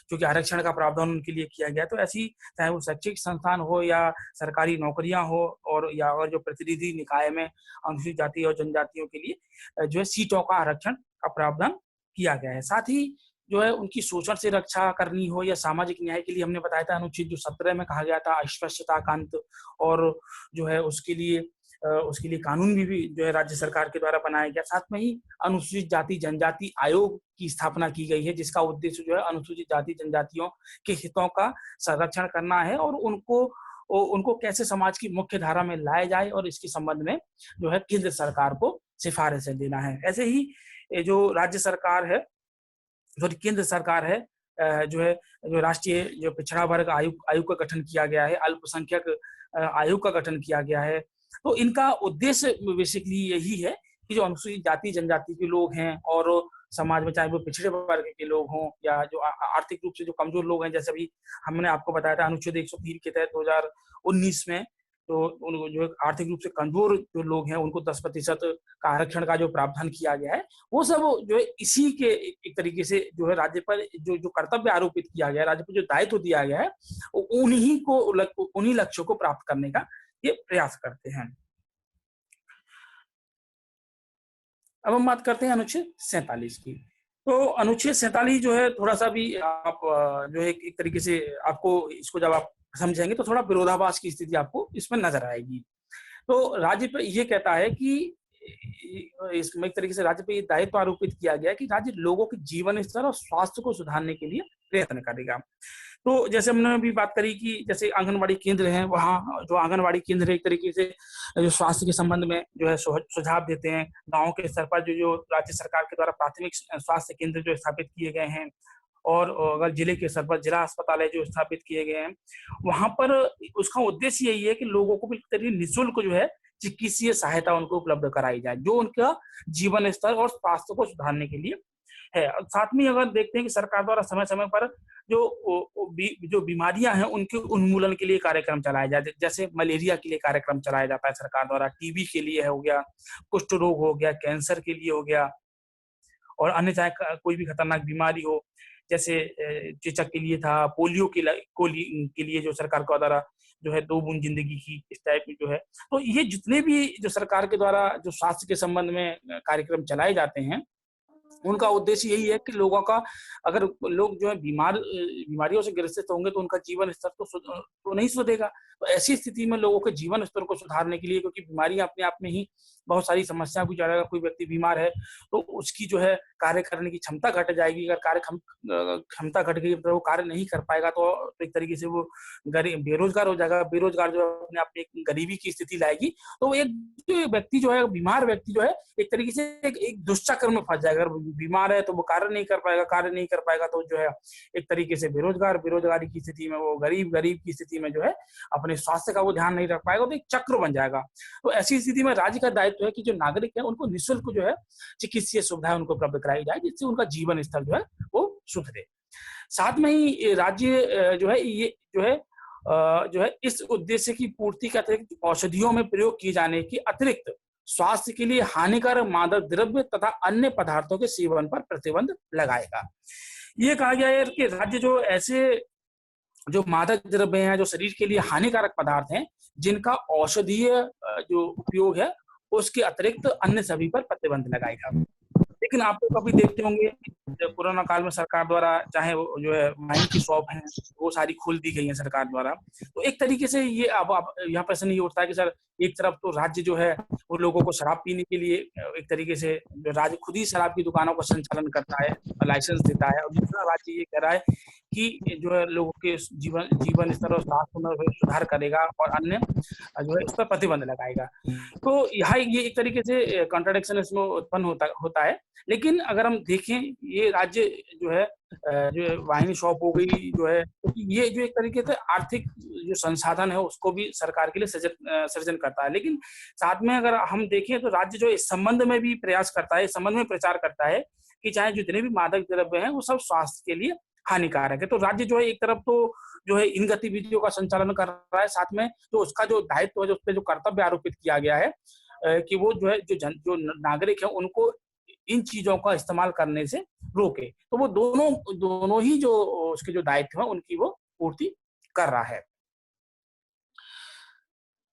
क्योंकि आरक्षण का प्रावधान उनके लिए किया गया। तो ऐसी चाहे वो शैक्षिक संस्थान हो या सरकारी नौकरियां हो, और जो प्रतिनिधि निकाय में अनुसूचित जाति और जनजातियों के लिए जो है सीटों का आरक्षण का प्रावधान किया गया है। साथ ही जो है उनकी शोषण से रक्षा करनी हो या सामाजिक न्याय के लिए हमने बताया था अनुच्छेद जो 17 में कहा गया था अस्पृश्यता का अंत, और जो है उसके लिए कानून भी जो है राज्य सरकार के द्वारा बनाया गया। साथ में ही अनुसूचित जाति जनजाति आयोग की स्थापना की गई है, जिसका उद्देश्य जो है अनुसूचित जाति जनजातियों के हितों का संरक्षण करना है, और उनको कैसे समाज की मुख्य धारा में लाया जाए, और इसके संबंध में जो है केंद्र सरकार को सिफारिशें देना है। ऐसे ही जो राज्य सरकार है, जो केंद्र सरकार है, जो राष्ट्रीय जो पिछड़ा वर्ग आयोग का गठन किया गया है, अल्पसंख्यक आयोग का गठन किया गया है। तो इनका उद्देश्य बेसिकली यही है कि जो अनुसूचित जाति जनजाति के लोग हैं और समाज में, चाहे वो पिछड़े वर्ग के लोग हों या जो आर्थिक रूप से जो कमजोर लोग हैं, जैसे अभी हमने आपको बताया था अनुच्छेद 103 के तहत 2019 में, तो उनको जो आर्थिक रूप से कमजोर जो लोग हैं उनको 10% का आरक्षण का जो प्रावधान किया गया है, वो सब जो है इसी के एक तरीके से जो है राज्य पर जो कर्तव्य आरोपित किया गया है, राज्य पर जो दायित्व दिया गया है, उन्हीं लक्ष्यों को प्राप्त करने का ये प्रयास करते हैं। अब हम बात करते हैं अनुच्छेद 47 की। तो अनुच्छेद 47 जो है थोड़ा सा भी आप जो है एक तरीके से आपको इसको जब आप समझेंगे तो थोड़ा विरोधाभास की स्थिति आपको इसमें नजर आएगी। तो राज्य पे ये कहता है कि इसमें एक तरीके से राज्य पे ये दायित्व आरोपित किया गया है कि राज्य लोगों के जीवन स्तर और स्वास्थ्य को सुधारने के लिए प्रयत्न करेगा। तो जैसे हमने अभी बात करी कि जैसे आंगनबाड़ी केंद्र हैं, वहाँ जो आंगनबाड़ी केंद्र एक तरीके से जो स्वास्थ्य के संबंध में जो है सुझाव देते हैं। गाँव के स्तर पर जो राज्य सरकार के द्वारा प्राथमिक स्वास्थ्य केंद्र जो स्थापित किए गए हैं, और अगर जिले के स्तर पर जिला अस्पताल जो स्थापित किए गए हैं, वहां पर उसका उद्देश्य यही है कि लोगों को निःशुल्क जो है चिकित्सीय सहायता उनको उपलब्ध कराई जाए, जो उनका जीवन स्तर और स्वास्थ्य को सुधारने के लिए है। साथ में अगर देखते हैं कि सरकार द्वारा समय समय पर जो बीमारियां हैं उनके उन्मूलन के लिए कार्यक्रम चलाए जाते, जैसे मलेरिया के लिए कार्यक्रम चलाया जाता है सरकार द्वारा, टीबी के लिए हो गया, कुष्ठ रोग हो गया, कैंसर के लिए हो गया, और अन्य चाहे कोई भी खतरनाक बीमारी हो, जैसे चेचक के लिए था, पोलियो के लिए जो सरकार का द्वारा जो है 2 बूंद जिंदगी की, इस टाइप में जो है। तो ये जितने भी जो सरकार के द्वारा जो स्वास्थ्य के संबंध में कार्यक्रम चलाए जाते हैं, उनका उद्देश्य यही है कि लोगों का, अगर लोग जो है बीमारियों से ग्रसित होंगे तो उनका जीवन स्तर तो नहीं सुधरेगा। तो ऐसी स्थिति में लोगों के जीवन स्तर को सुधारने के लिए, क्योंकि बीमारियां अपने आप में ही बहुत सारी समस्याओं की जगह, कोई व्यक्ति बीमार है तो उसकी जो है कार्य करने की क्षमता घट जाएगी। अगर क्षमता घट गई तो वो कार्य नहीं कर पाएगा, तो एक तरीके से वो बेरोजगार हो जाएगा। बेरोजगार जो है अपने आप में एक गरीबी की स्थिति लाएगी। तो एक व्यक्ति जो है, बीमार व्यक्ति जो है, एक तरीके से एक दुष्चक्र में फंस जाएगा। अगर बीमार है तो वो कार्य नहीं कर पाएगा तो जो है एक तरीके से बेरोजगारी की स्थिति में, वो गरीब की स्थिति में जो है अपने स्वास्थ्य का वो ध्यान नहीं रख पाएगा, तो एक चक्र बन जाएगा। तो ऐसी स्थिति में राज्य का दायित्व है कि जो नागरिक है उनको निःशुल्क जो है चिकित्सीय सुविधाएं उनको उपलब्ध कराई जाए, जिससे उनका जीवन स्तर जो है वो सुधरे। साथ में ही राज्य जो है इस उद्देश्य की पूर्ति के अतिरिक्त औषधियों में प्रयोग किए जाने की अतिरिक्त स्वास्थ्य के लिए हानिकारक मादक द्रव्य तथा अन्य पदार्थों के सेवन पर प्रतिबंध लगाएगा। ये कहा गया है कि राज्य जो ऐसे जो मादक द्रव्य हैं, जो शरीर के लिए हानिकारक पदार्थ हैं, जिनका औषधीय जो उपयोग है उसके अतिरिक्त अन्य सभी पर प्रतिबंध लगाएगा। लेकिन आप लोग कभी देखते होंगे कोरोना काल में सरकार द्वारा चाहे वो जो है वाइन की शॉप है वो सारी खोल दी गई है सरकार द्वारा। तो एक तरीके से ये अब यहाँ प्रश्न ये उठता है कि सर एक तरफ तो राज्य जो है वो लोगों को शराब पीने के लिए एक तरीके से जो राज्य खुद ही शराब की दुकानों का संचालन करता है, लाइसेंस देता है, और दूसरा राज्य ये कह रहा है कि जो है लोगों के जीवन स्तर और स्वास्थ्य में सुधार करेगा और अन्य जो है इस पर प्रतिबंध लगाएगा। तो यहाँ ये एक तरीके से कॉन्ट्रडिक्शन इसमें उत्पन्न होता है। लेकिन अगर हम देखें ये राज्य जो है वाहिनी शॉप हो गई जो है, ये जो एक तरीके से आर्थिक जो संसाधन है उसको भी सरकार के लिए सृजन करता है। लेकिन साथ में अगर हम देखें तो राज्य जो इस संबंध में भी प्रयास करता है, इस संबंध में प्रचार करता है कि चाहे जितने भी मादक द्रव्य हैं वो सब स्वास्थ्य के लिए हानिकारक है। तो राज्य जो है एक तरफ तो जो है इन गतिविधियों का संचालन कर रहा है, साथ में जो उसका जो दायित्व है, जो उस पर जो कर्तव्य आरोपित किया गया है कि वो जो है जो नागरिक है उनको इन चीजों का इस्तेमाल करने से रोके। तो वो दोनों ही जो उसके जो दायित्व है उनकी वो पूर्ति कर रहा है।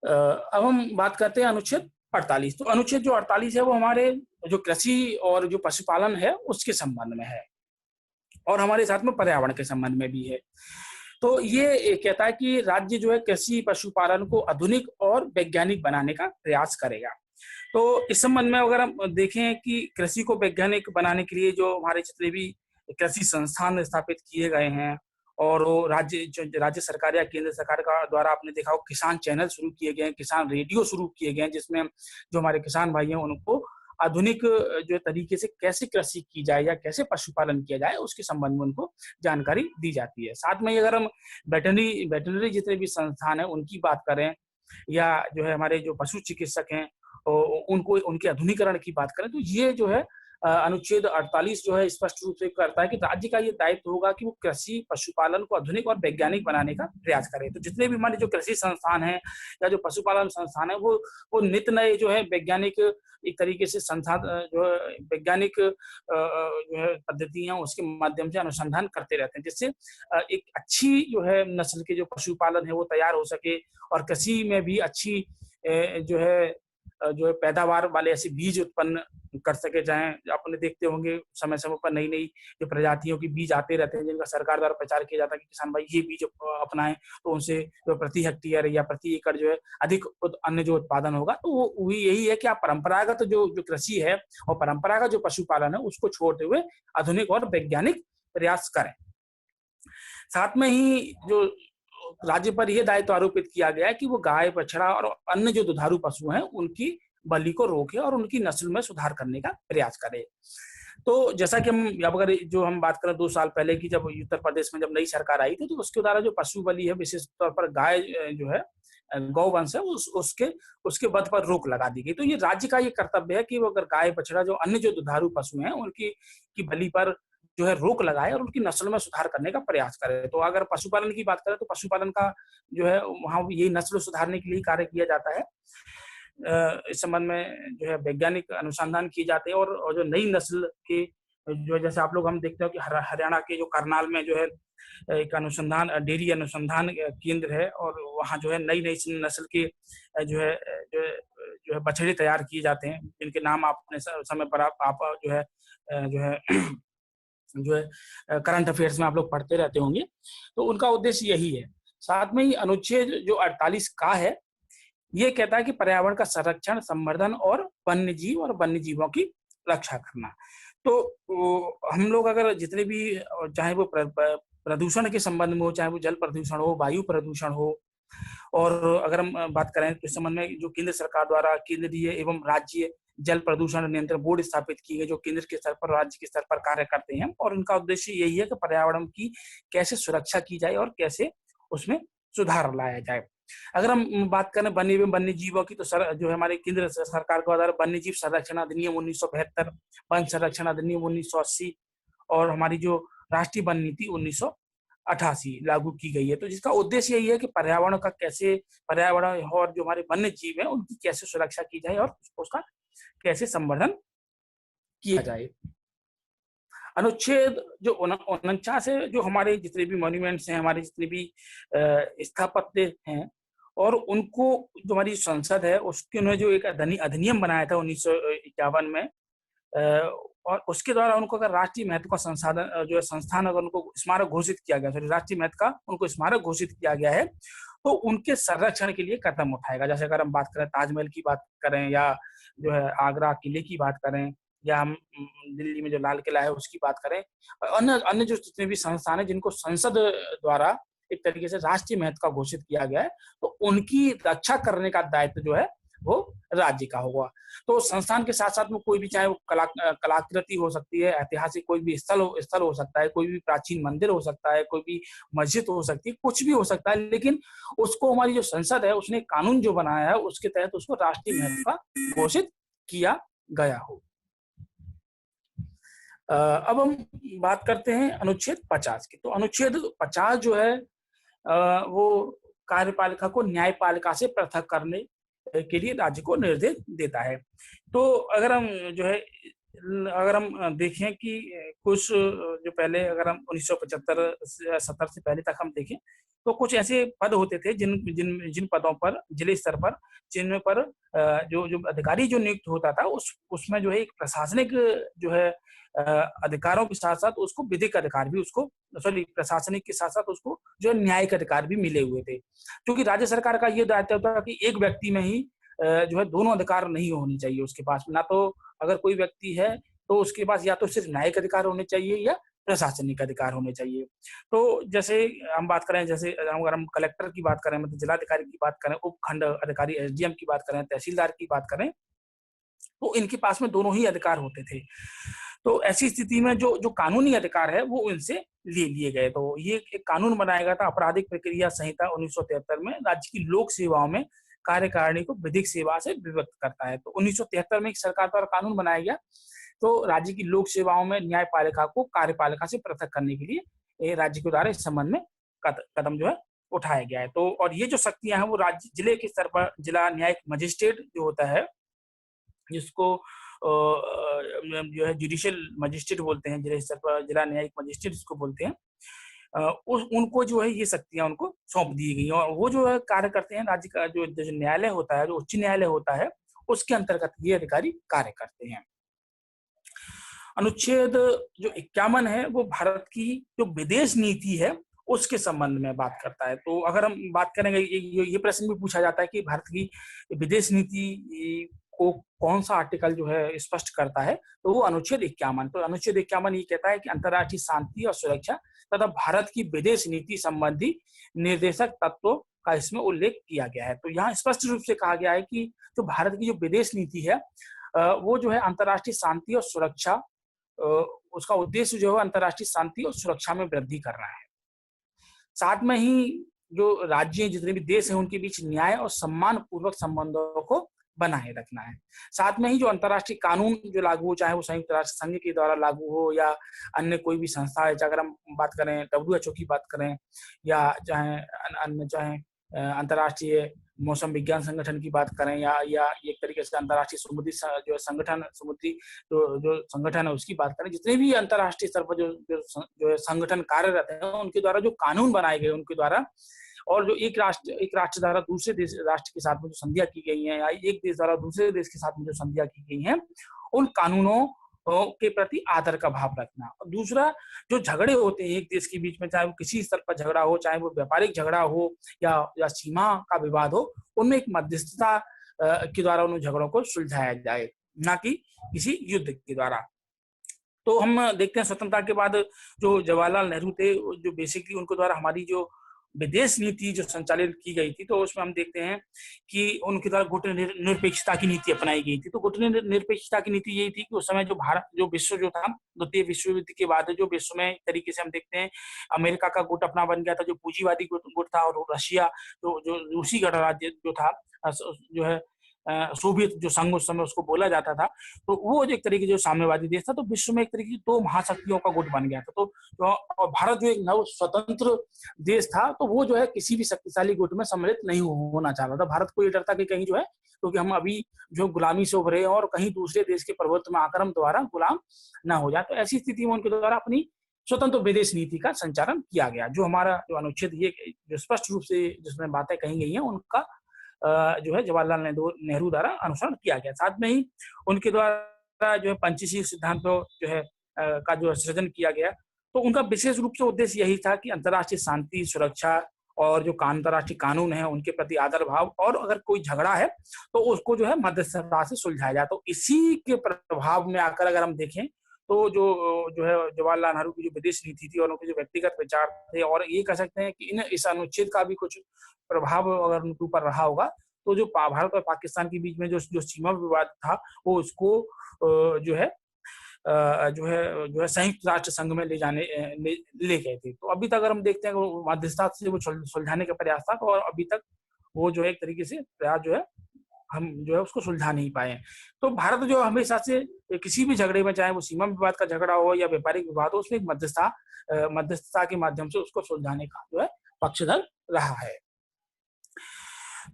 अब हम बात करते हैं अनुच्छेद 48। तो अनुच्छेद जो 48 है वो हमारे जो कृषि और जो पशुपालन है उसके संबंध में है और हमारे साथ में पर्यावरण के संबंध में भी है। तो ये कहता है कि राज्य जो है कृषि पशुपालन को आधुनिक और वैज्ञानिक बनाने का प्रयास करेगा। तो इस संबंध में अगर हम देखें कि कृषि को वैज्ञानिक बनाने के लिए जो हमारे जितने भी कृषि संस्थान स्थापित किए गए हैं और वो राज्य सरकार या केंद्र सरकार का द्वारा आपने देखा हो किसान चैनल शुरू किए गए हैं, किसान रेडियो शुरू किए गए हैं, जिसमें जो हमारे किसान भाई हैं उनको आधुनिक जो तरीके से कैसे कृषि की जाए या कैसे पशुपालन किया जाए उसके संबंध में उनको जानकारी दी जाती है। साथ में अगर हम वेटरनरी जितने भी संस्थान है उनकी बात करें या जो है हमारे जो पशु चिकित्सक हैं उनको उनके आधुनिकीकरण की बात करें तो ये जो है अनुच्छेद 48 जो है स्पष्ट रूप से करता है कि राज्य का ये दायित्व होगा कि वो कृषि पशुपालन को आधुनिक और वैज्ञानिक बनाने का प्रयास करे। तो जितने भी हमारे जो कृषि संस्थान है या जो पशुपालन संस्थान है वो नित नए जो है वैज्ञानिक एक तरीके से संसाधन जो वैज्ञानिक जो है पद्धतियां उसके माध्यम से अनुसंधान करते रहते हैं, जिससे एक अच्छी जो है नस्ल के जो पशुपालन है वो तैयार हो सके और कृषि में भी अच्छी जो है पैदावार वाले ऐसे बीज उत्पन्न कर सके। चाहे आपने देखते होंगे समय समय पर नई नई जो प्रजातियों के बीज आते रहते हैं जिनका सरकार द्वारा प्रचार किया जाता है कि किसान भाई ये बीज अपनाएं तो उनसे जो प्रति हेक्टेयर या प्रति एकड़ जो है अधिक अन्य जो उत्पादन होगा। तो वो यही है कि आप परंपरागत जो कृषि है और परंपरागत जो पशुपालन है उसको छोड़ते हुए आधुनिक और वैज्ञानिक प्रयास करें। साथ में ही जो राज्य पर यह दायित्व आरोपित किया गया है कि वो गाय बछड़ा और अन्य जो दुधारू पशु हैं उनकी बलि को रोके और उनकी नस्ल में सुधार करने का प्रयास करे। तो जैसा कि हम अगर जो हम बात करें 2 साल पहले की जब उत्तर प्रदेश में जब नई सरकार आई थी तो उसके द्वारा जो पशु बलि है विशेष तौर पर गाय जो है गौवंश है उसके वध पर रोक लगा दी गई। तो ये राज्य का ये कर्तव्य है कि वो अगर गाय बछड़ा जो अन्य जो दुधारू पशु हैं उनकी बलि पर जो है रोक लगाए और उनकी नस्ल में सुधार करने का प्रयास करे। तो अगर पशुपालन की बात करें तो पशुपालन का जो है वहाँ यही नस्ल सुधारने के लिए कार्य किया जाता है। इस संबंध में जो है वैज्ञानिक अनुसंधान किए जाते हैं और जो नई नस्ल के जो जैसे आप लोग हम देखते हो कि हरियाणा के जो करनाल में जो है एक अनुसंधान डेयरी अनुसंधान केंद्र है और वहाँ जो है नई नस्ल के जो है बछड़े तैयार किए जाते हैं जिनके नाम आप अपने समय पर आप जो है करंट अफेयर्स में आप लोग पढ़ते रहते होंगे। तो उनका उद्देश्य यही है। साथ में ही अनुच्छेद जो 48 का है ये कहता है कि पर्यावरण का संरक्षण, संवर्धन और वन्य जीवों की रक्षा करना। तो हम लोग अगर जितने भी चाहे वो प्रदूषण के संबंध में हो, चाहे वो जल प्रदूषण हो, वायु प्रदूषण हो, और अगर हम बात करें तो इस संबंध में जो केंद्र सरकार द्वारा केंद्रीय एवं राज्य जल प्रदूषण नियंत्रण बोर्ड स्थापित किए गए जो केंद्र के स्तर पर राज्य के स्तर पर कार्य करते हैं और उनका उद्देश्य यही है कि पर्यावरण की कैसे सुरक्षा की जाए और कैसे उसमें सुधार लाया जाए। अगर हम बात करें वन्य जीवों की तो जो है हमारे केंद्र सरकार के द्वारा वन्य जीव संरक्षण अधिनियम 1972, वन संरक्षण अधिनियम 1980 और हमारी जो राष्ट्रीय वन नीति 1988 लागू की गई है। तो जिसका उद्देश्य यही है कि पर्यावरण और जो हमारे वन्य जीव है उनकी कैसे सुरक्षा की जाए और उसका कैसे संवर्धन किया जाए। अनुच्छेद जो 49 है जो हमारे जितने भी मॉन्यूमेंट्स हैं, हमारे जितने भी स्थापत्य हैं और उनको जो हमारी संसद है उसके उन्होंने जो एक अधिनियम बनाया था 1951 में और उसके द्वारा उनको अगर राष्ट्रीय महत्व का संसाधन जो है संस्थान अगर उनको स्मारक घोषित किया गया, सॉरी राष्ट्रीय महत्व का उनको स्मारक घोषित किया गया है, तो उनके संरक्षण के लिए कदम उठाएगा। जैसे अगर हम बात करें ताजमहल की बात करें, या जो है आगरा किले की बात करें, या हम दिल्ली में जो लाल किला है उसकी बात करें, अन्य अन्य जो जितने भी संस्थान है जिनको संसद द्वारा एक तरीके से राष्ट्रीय महत्व का घोषित किया गया है, तो उनकी रक्षा करने का दायित्व जो है वो राज्य का होगा। तो संस्थान के साथ साथ में कोई भी, चाहे वो कलाकृति हो सकती है, ऐतिहासिक कोई भी स्थल हो सकता है, कोई भी प्राचीन मंदिर हो सकता है, कोई भी मस्जिद हो सकती है, कुछ भी हो सकता है, लेकिन उसको हमारी जो संसद है उसने कानून जो बनाया है उसके तहत उसको राष्ट्रीय महत्व का घोषित किया गया हो। अब हम बात करते हैं अनुच्छेद 50 की। तो अनुच्छेद 50 जो है वो कार्यपालिका को न्यायपालिका से पृथक करने के लिए राज्य को निर्देश देता है। तो अगर हम जो है अगर हम देखें कि कुछ जो पहले अगर हम 1975-70 से पहले तक हम देखें, तो कुछ ऐसे पद होते थे जिन जिन जिन पदों पर जिले स्तर पर, जिन पर जो जो अधिकारी जो नियुक्त होता था उसमें जो है एक प्रशासनिक जो है अधिकारों के साथ साथ उसको विधिक अधिकार भी, उसको सॉरी प्रशासनिक के साथ साथ उसको जो है न्यायिक अधिकार भी मिले हुए थे। क्योंकि राज्य सरकार का ये दायित्व था कि एक व्यक्ति में ही जो है दोनों अधिकार नहीं होनी चाहिए उसके पास। ना तो अगर कोई व्यक्ति है तो उसके पास या तो सिर्फ न्यायिक अधिकार होने चाहिए या प्रशासनिक अधिकार होने चाहिए। तो जैसे हम बात करें, जैसे अगर हम कलेक्टर की बात करें, मतलब जिलाधिकारी की बात करें, उपखंड अधिकारी एसडीएम की बात करें, तहसीलदार की बात करें, तो इनके पास में दोनों ही अधिकार होते थे। तो ऐसी स्थिति में जो जो कानूनी अधिकार है वो इनसे ले लिए गए। तो ये एक कानून बनाया गया था, आपराधिक प्रक्रिया संहिता 1973 में राज्य की लोक सेवाओं में कार्यकारिणी को विधिक सेवा से विभक्त करता है। तो 1973 में एक सरकार द्वारा कानून बनाया गया, तो राज्य की लोक सेवाओं में न्यायपालिका को कार्यपालिका से पृथक करने के लिए राज्य के द्वारा इस संबंध में कदम जो है उठाया गया है। तो और ये जो शक्तियां हैं वो राज्य जिले के स्तर पर जिला न्यायिक मजिस्ट्रेट जो होता है, जिसको जो है जुडिशियल मजिस्ट्रेट बोलते हैं, जिले स्तर पर जिला न्यायिक मजिस्ट्रेट जिसको बोलते हैं, उनको जो है ये शक्तियां उनको सौंप दी गई, और वो जो है कार्य करते हैं राज्य का जो न्यायालय होता है, जो उच्च न्यायालय होता है, उसके अंतर्गत ये अधिकारी कार्य करते हैं। अनुच्छेद जो 51 है वो भारत की जो विदेश नीति है उसके संबंध में बात करता है। तो अगर हम बात करेंगे, ये प्रश्न भी पूछा जाता है कि भारत की विदेश नीति को कौन सा आर्टिकल जो है स्पष्ट करता है, तो वो अनुच्छेद 51। तो अनुच्छेद 51 ये कहता है कि अंतर्राष्ट्रीय शांति और सुरक्षा तथा भारत की विदेश नीति संबंधी निर्देशक तत्वों का इसमें उल्लेख किया गया है। तो यहाँ स्पष्ट रूप से कहा गया है कि जो भारत की जो विदेश नीति है वो जो है अंतर्राष्ट्रीय शांति और सुरक्षा, उसका उद्देश्य जो है अंतर्राष्ट्रीय शांति और सुरक्षा में वृद्धि करना है। साथ में ही जो राज्य जितने भी देश हैं उनके बीच न्याय और सम्मान पूर्वक संबंधों को बनाए रखना है। साथ में ही जो अंतर्राष्ट्रीय कानून जो लागू हो, चाहे वो संयुक्त राष्ट्र संघ के द्वारा लागू हो या अन्य कोई भी संस्था है, अगर हम बात करें WHO की बात करें, या चाहे अन्य चाहे अंतर्राष्ट्रीय मौसम विज्ञान संगठन की बात करें, या एक तरीके से अंतर्राष्ट्रीय समुद्री जो संगठन समुद्री जो संगठन है उसकी बात करें, जितने भी अंतर्राष्ट्रीय स्तर पर जो संगठन कार्यरत है उनके द्वारा जो कानून बनाए गए उनके द्वारा, और जो एक राष्ट्र द्वारा दूसरे देश राष्ट्र के साथ में जो संधियां की गई हैं, या एक देश द्वारा दूसरे देश के साथ में जो संधियां की गई हैं, उन कानूनों के प्रति आदर का भाव रखना। और दूसरा, जो झगड़े होते हैं एक देश के बीच में, चाहे वो किसी स्तर पर झगड़ा हो, चाहे वो व्यापारिक झगड़ा हो या सीमा का विवाद हो, उनमें एक मध्यस्थता के द्वारा उन झगड़ों को सुलझाया जाए, ना कि किसी युद्ध के द्वारा। तो हम देखते हैं स्वतंत्रता के बाद जो जवाहरलाल नेहरू थे, जो बेसिकली उनके द्वारा हमारी जो विदेश नीति जो संचालित की गई थी, तो उसमें हम देखते हैं कि उनके द्वारा गुट निरपेक्षता की नीति अपनाई गई थी। तो गुट निरपेक्षता की नीति यही थी कि उस समय जो भारत जो विश्व जो था द्वितीय विश्व युद्ध के बाद जो विश्व में तरीके से हम देखते हैं अमेरिका का गुट अपना बन गया था, जो पूंजीवादी गुट था, और रशिया जो रूसी गणराज्य जो था, जो है सोवियत जो संघ उस समय उसको बोला जाता था, तो वो एक तरीके जो साम्यवादी देश था, तो विश्व में एक तरीके की दो महाशक्तियों का गुट बन गया था। तो और भारत जो एक नव स्वतंत्र देश था, तो वो जो है किसी भी शक्तिशाली गुट में सम्मिलित नहीं होना चाह रहा था। भारत को ये डर था कि कहीं जो है, क्योंकि हम अभी जो गुलामी से उभरे और कहीं दूसरे देश के प्रभुत्व में आक्रमण द्वारा गुलाम ना हो जाए। तो ऐसी स्थिति में उनके द्वारा अपनी स्वतंत्र विदेश नीति का संचालन किया गया। जो हमारा जो अनुच्छेद ये जो स्पष्ट रूप से जिसमें बातें कही गई हैं उनका जो है जवाहरलाल नेहरू द्वारा अनुसरण किया गया। साथ में ही उनके द्वारा जो है पंचशील सिद्धांतों जो है का जो सृजन किया गया, तो उनका विशेष रूप से उद्देश्य यही था कि अंतर्राष्ट्रीय शांति, सुरक्षा और जो अंतर्राष्ट्रीय कानून है उनके प्रति आदर भाव, और अगर कोई झगड़ा है तो उसको जो है मध्यस्थता से सुलझाया जाए। तो इसी के प्रभाव में आकर अगर हम देखें तो जो है जवाहरलाल नेहरू की जो विदेश नीति थी और उनके जो व्यक्तिगत विचार थे, और ये कह सकते हैं कि इस अनुच्छेद का भी कुछ प्रभाव अगर उनके ऊपर रहा होगा, तो जो भारत और पाकिस्तान के बीच में जो सीमा विवाद था वो उसको जो है संयुक्त राष्ट्र संघ में ले गए थे। तो अभी तक अगर हम देखते हैं मध्यस्थता से वो सुलझाने का प्रयास था, और अभी तक वो जो है एक तरीके से प्रयास जो है हम जो है उसको सुलझा नहीं पाए। तो भारत जो हमेशा से किसी भी झगड़े में, चाहे वो सीमा विवाद का झगड़ा हो या व्यापारिक विवाद हो, उसमें एक मध्यस्थता के माध्यम से उसको सुलझाने का जो है पक्षधर रहा है।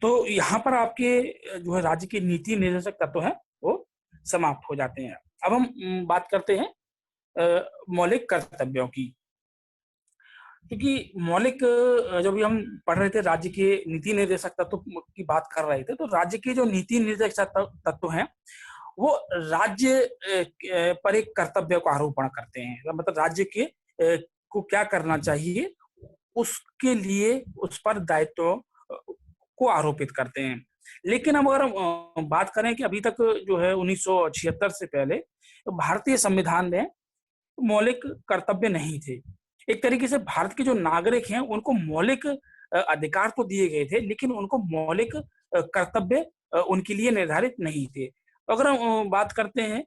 तो यहाँ पर आपके जो है राज्य के नीति निर्देशक तत्व हैं वो समाप्त हो जाते हैं। अब हम बात करते हैं मौलिक कर्तव्यों की, क्योंकि मौलिक जब भी हम पढ़ रहे थे राज्य के नीति निर्देशक तत्व की बात कर रहे थे, तो राज्य के जो नीति निर्देशक तत्व हैं वो राज्य पर एक कर्तव्य को आरोपण करते हैं। मतलब राज्य के को क्या करना चाहिए उसके लिए उस पर दायित्व को आरोपित करते हैं। लेकिन अब अगर हम बात करें कि अभी तक जो है 1976 से पहले भारतीय संविधान में मौलिक कर्तव्य नहीं थे। एक तरीके से भारत के जो नागरिक हैं उनको मौलिक अधिकार तो दिए गए थे, लेकिन उनको मौलिक कर्तव्य उनके लिए निर्धारित नहीं थे। अगर हम बात करते हैं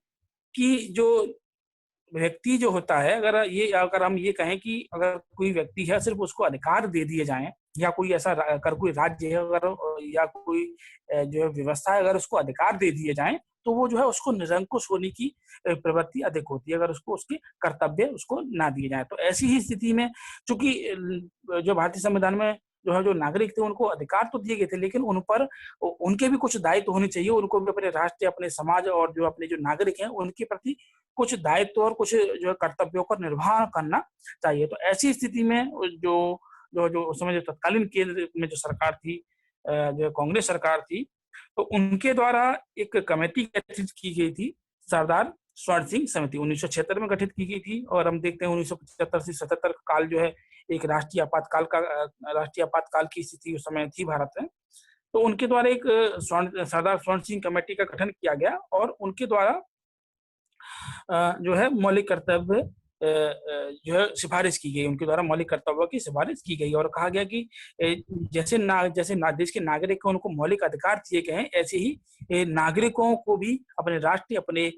कि जो व्यक्ति जो होता है, अगर हम ये कहें कि अगर कोई व्यक्ति है सिर्फ उसको अधिकार दे दिए जाएं, या कोई ऐसा अगर कोई राज्य है अगर या कोई जो है व्यवस्था है अगर उसको अधिकार दे दिए जाएं, तो वो जो है उसको निरंकुश होने की प्रवृत्ति अधिक होती है अगर उसको उसके कर्तव्य उसको ना दिए जाए। तो ऐसी ही स्थिति में चूंकि जो भारतीय संविधान में जो नागरिक थे उनको अधिकार तो दिए गए थे, लेकिन उन पर उनके भी कुछ दायित्व होने चाहिए। उनको भी अपने राष्ट्र, अपने समाज और जो अपने जो नागरिक हैं उनके प्रति कुछ दायित्व और कुछ जो है कर्तव्यों का निर्वहन करना चाहिए। तो ऐसी स्थिति में जो जो जो उस समय जो तत्कालीन केंद्र में जो सरकार थी, जो कांग्रेस सरकार थी, तो उनके द्वारा एक कमेटी गठित की गई थी, सरदार स्वर्ण सिंह समिति 1976 में गठित की गई थी। और हम देखते हैं 1975 से 77 काल जो है एक राष्ट्रीय आपातकाल की स्थिति उस समय थी भारत में। तो उनके द्वारा एक सरदार स्वर्ण सिंह कमेटी का गठन किया गया, और उनके द्वारा जो है मौलिक कर्तव्य जो है सिफारिश की गई, उनके द्वारा मौलिक कर्तव्यों की सिफारिश की गई। और कहा गया कि जैसे देश के नागरिक को उनको मौलिक अधिकार दिए गए हैं, ऐसे ही नागरिकों को भी अपने राष्ट्र, अपने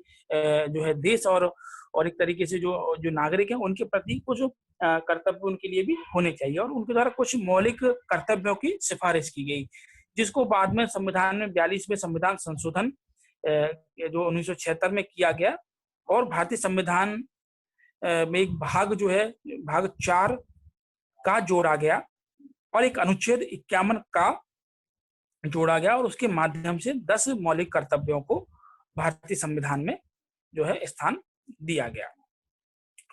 जो है देश और एक तरीके से जो नागरिक हैं उनके प्रति कुछ कर्तव्य उनके लिए भी होने चाहिए। और उनके द्वारा कुछ मौलिक कर्तव्यों की सिफारिश की गई, जिसको बाद में संविधान में 42वें संविधान संशोधन जो 1976 में किया गया, और भारतीय संविधान में एक भाग जो है भाग 4 का जोड़ा गया, और एक अनुच्छेद 51 का जोड़ा गया, और उसके माध्यम से 10 मौलिक कर्तव्यों को भारतीय संविधान में जो है स्थान दिया गया।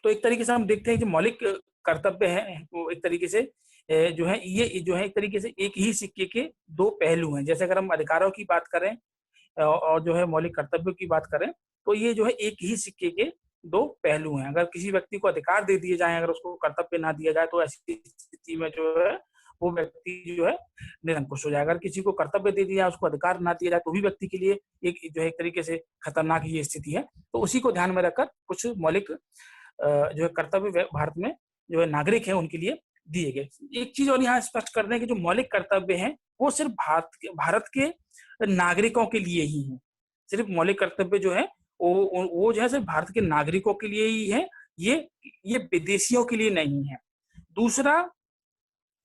तो एक तरीके से हम देखते हैं कि मौलिक कर्तव्य है वो एक तरीके से जो है ये जो है एक तरीके से एक ही सिक्के के दो पहलू हैं। जैसे अगर हम अधिकारों की बात करें और जो है मौलिक कर्तव्यों की बात करें, तो ये जो है एक ही सिक्के के दो पहलू हैं। अगर किसी व्यक्ति को अधिकार दे दिए जाए, अगर उसको कर्तव्य ना दिया जाए, तो ऐसी स्थिति में जो है वो व्यक्ति जो है निरंकुश हो जाएगा। अगर किसी को कर्तव्य दे दिया, उसको अधिकार ना दिया जाए, तो भी व्यक्ति के लिए एक जो है एक तरीके से खतरनाक ये स्थिति है। तो उसी को ध्यान में रखकर कुछ मौलिक जो है कर्तव्य भारत में जो है नागरिक है उनके लिए दिए गए। एक चीज और यहाँ स्पष्ट कर दें कि जो मौलिक कर्तव्य हैं वो सिर्फ भारत के नागरिकों के लिए ही है। सिर्फ मौलिक कर्तव्य जो है वो जो है सिर्फ भारत के नागरिकों के लिए ही है, ये विदेशियों के लिए नहीं है। दूसरा,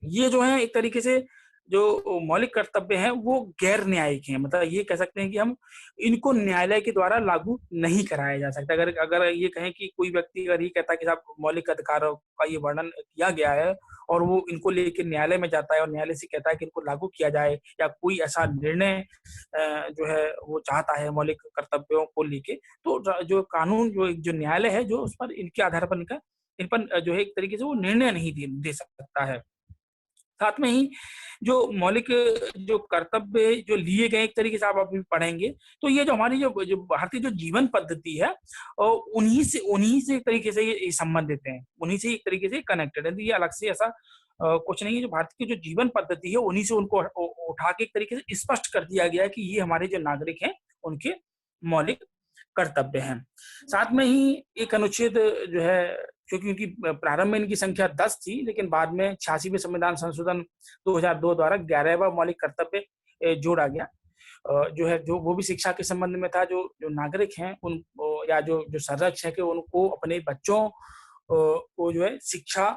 ये जो है एक तरीके से जो मौलिक कर्तव्य हैं वो गैर न्यायिक हैं। मतलब ये कह सकते हैं कि हम इनको न्यायालय के द्वारा लागू नहीं कराया जा सकता। अगर ये कहें कि कोई व्यक्ति अगर ये कहता है कि साहब मौलिक अधिकारों का ये वर्णन किया गया है और वो इनको लेकर न्यायालय में जाता है और न्यायालय से कहता है कि इनको लागू किया जाए, या कोई ऐसा निर्णय जो है वो चाहता है मौलिक कर्तव्यों को लेके, तो जो कानून जो न्यायालय है जो उस पर इनके आधार पर इन पर जो है एक तरीके से वो निर्णय नहीं दे सकता है। साथ में ही जो मौलिक जो कर्तव्य जो लिए गए, एक तरीके से आप अभी पढ़ेंगे, तो ये जो हमारी जो भारतीय जो जीवन पद्धति है, उन्हीं से एक तरीके से ये संबंधित हैं, उन्हीं से एक तरीके से कनेक्टेड है। ये अलग से ऐसा कुछ नहीं है। जो भारत की जो जीवन पद्धति है, उन्हीं से उनको उठा के एक तरीके से स्पष्ट कर दिया गया है कि ये हमारे जो नागरिक हैं, उनके मौलिक कर्तव्य हैं। साथ में ही एक अनुच्छेद जो है, क्योंकि उनकी प्रारंभ में इनकी संख्या 10 थी, लेकिन बाद में 86वें संविधान संशोधन 2002 द्वारा 11वां मौलिक कर्तव्य जोड़ा गया, जो है, जो वो भी शिक्षा के संबंध में था। जो नागरिक हैं उन या जो संरक्षक है, उनको अपने बच्चों को जो है शिक्षा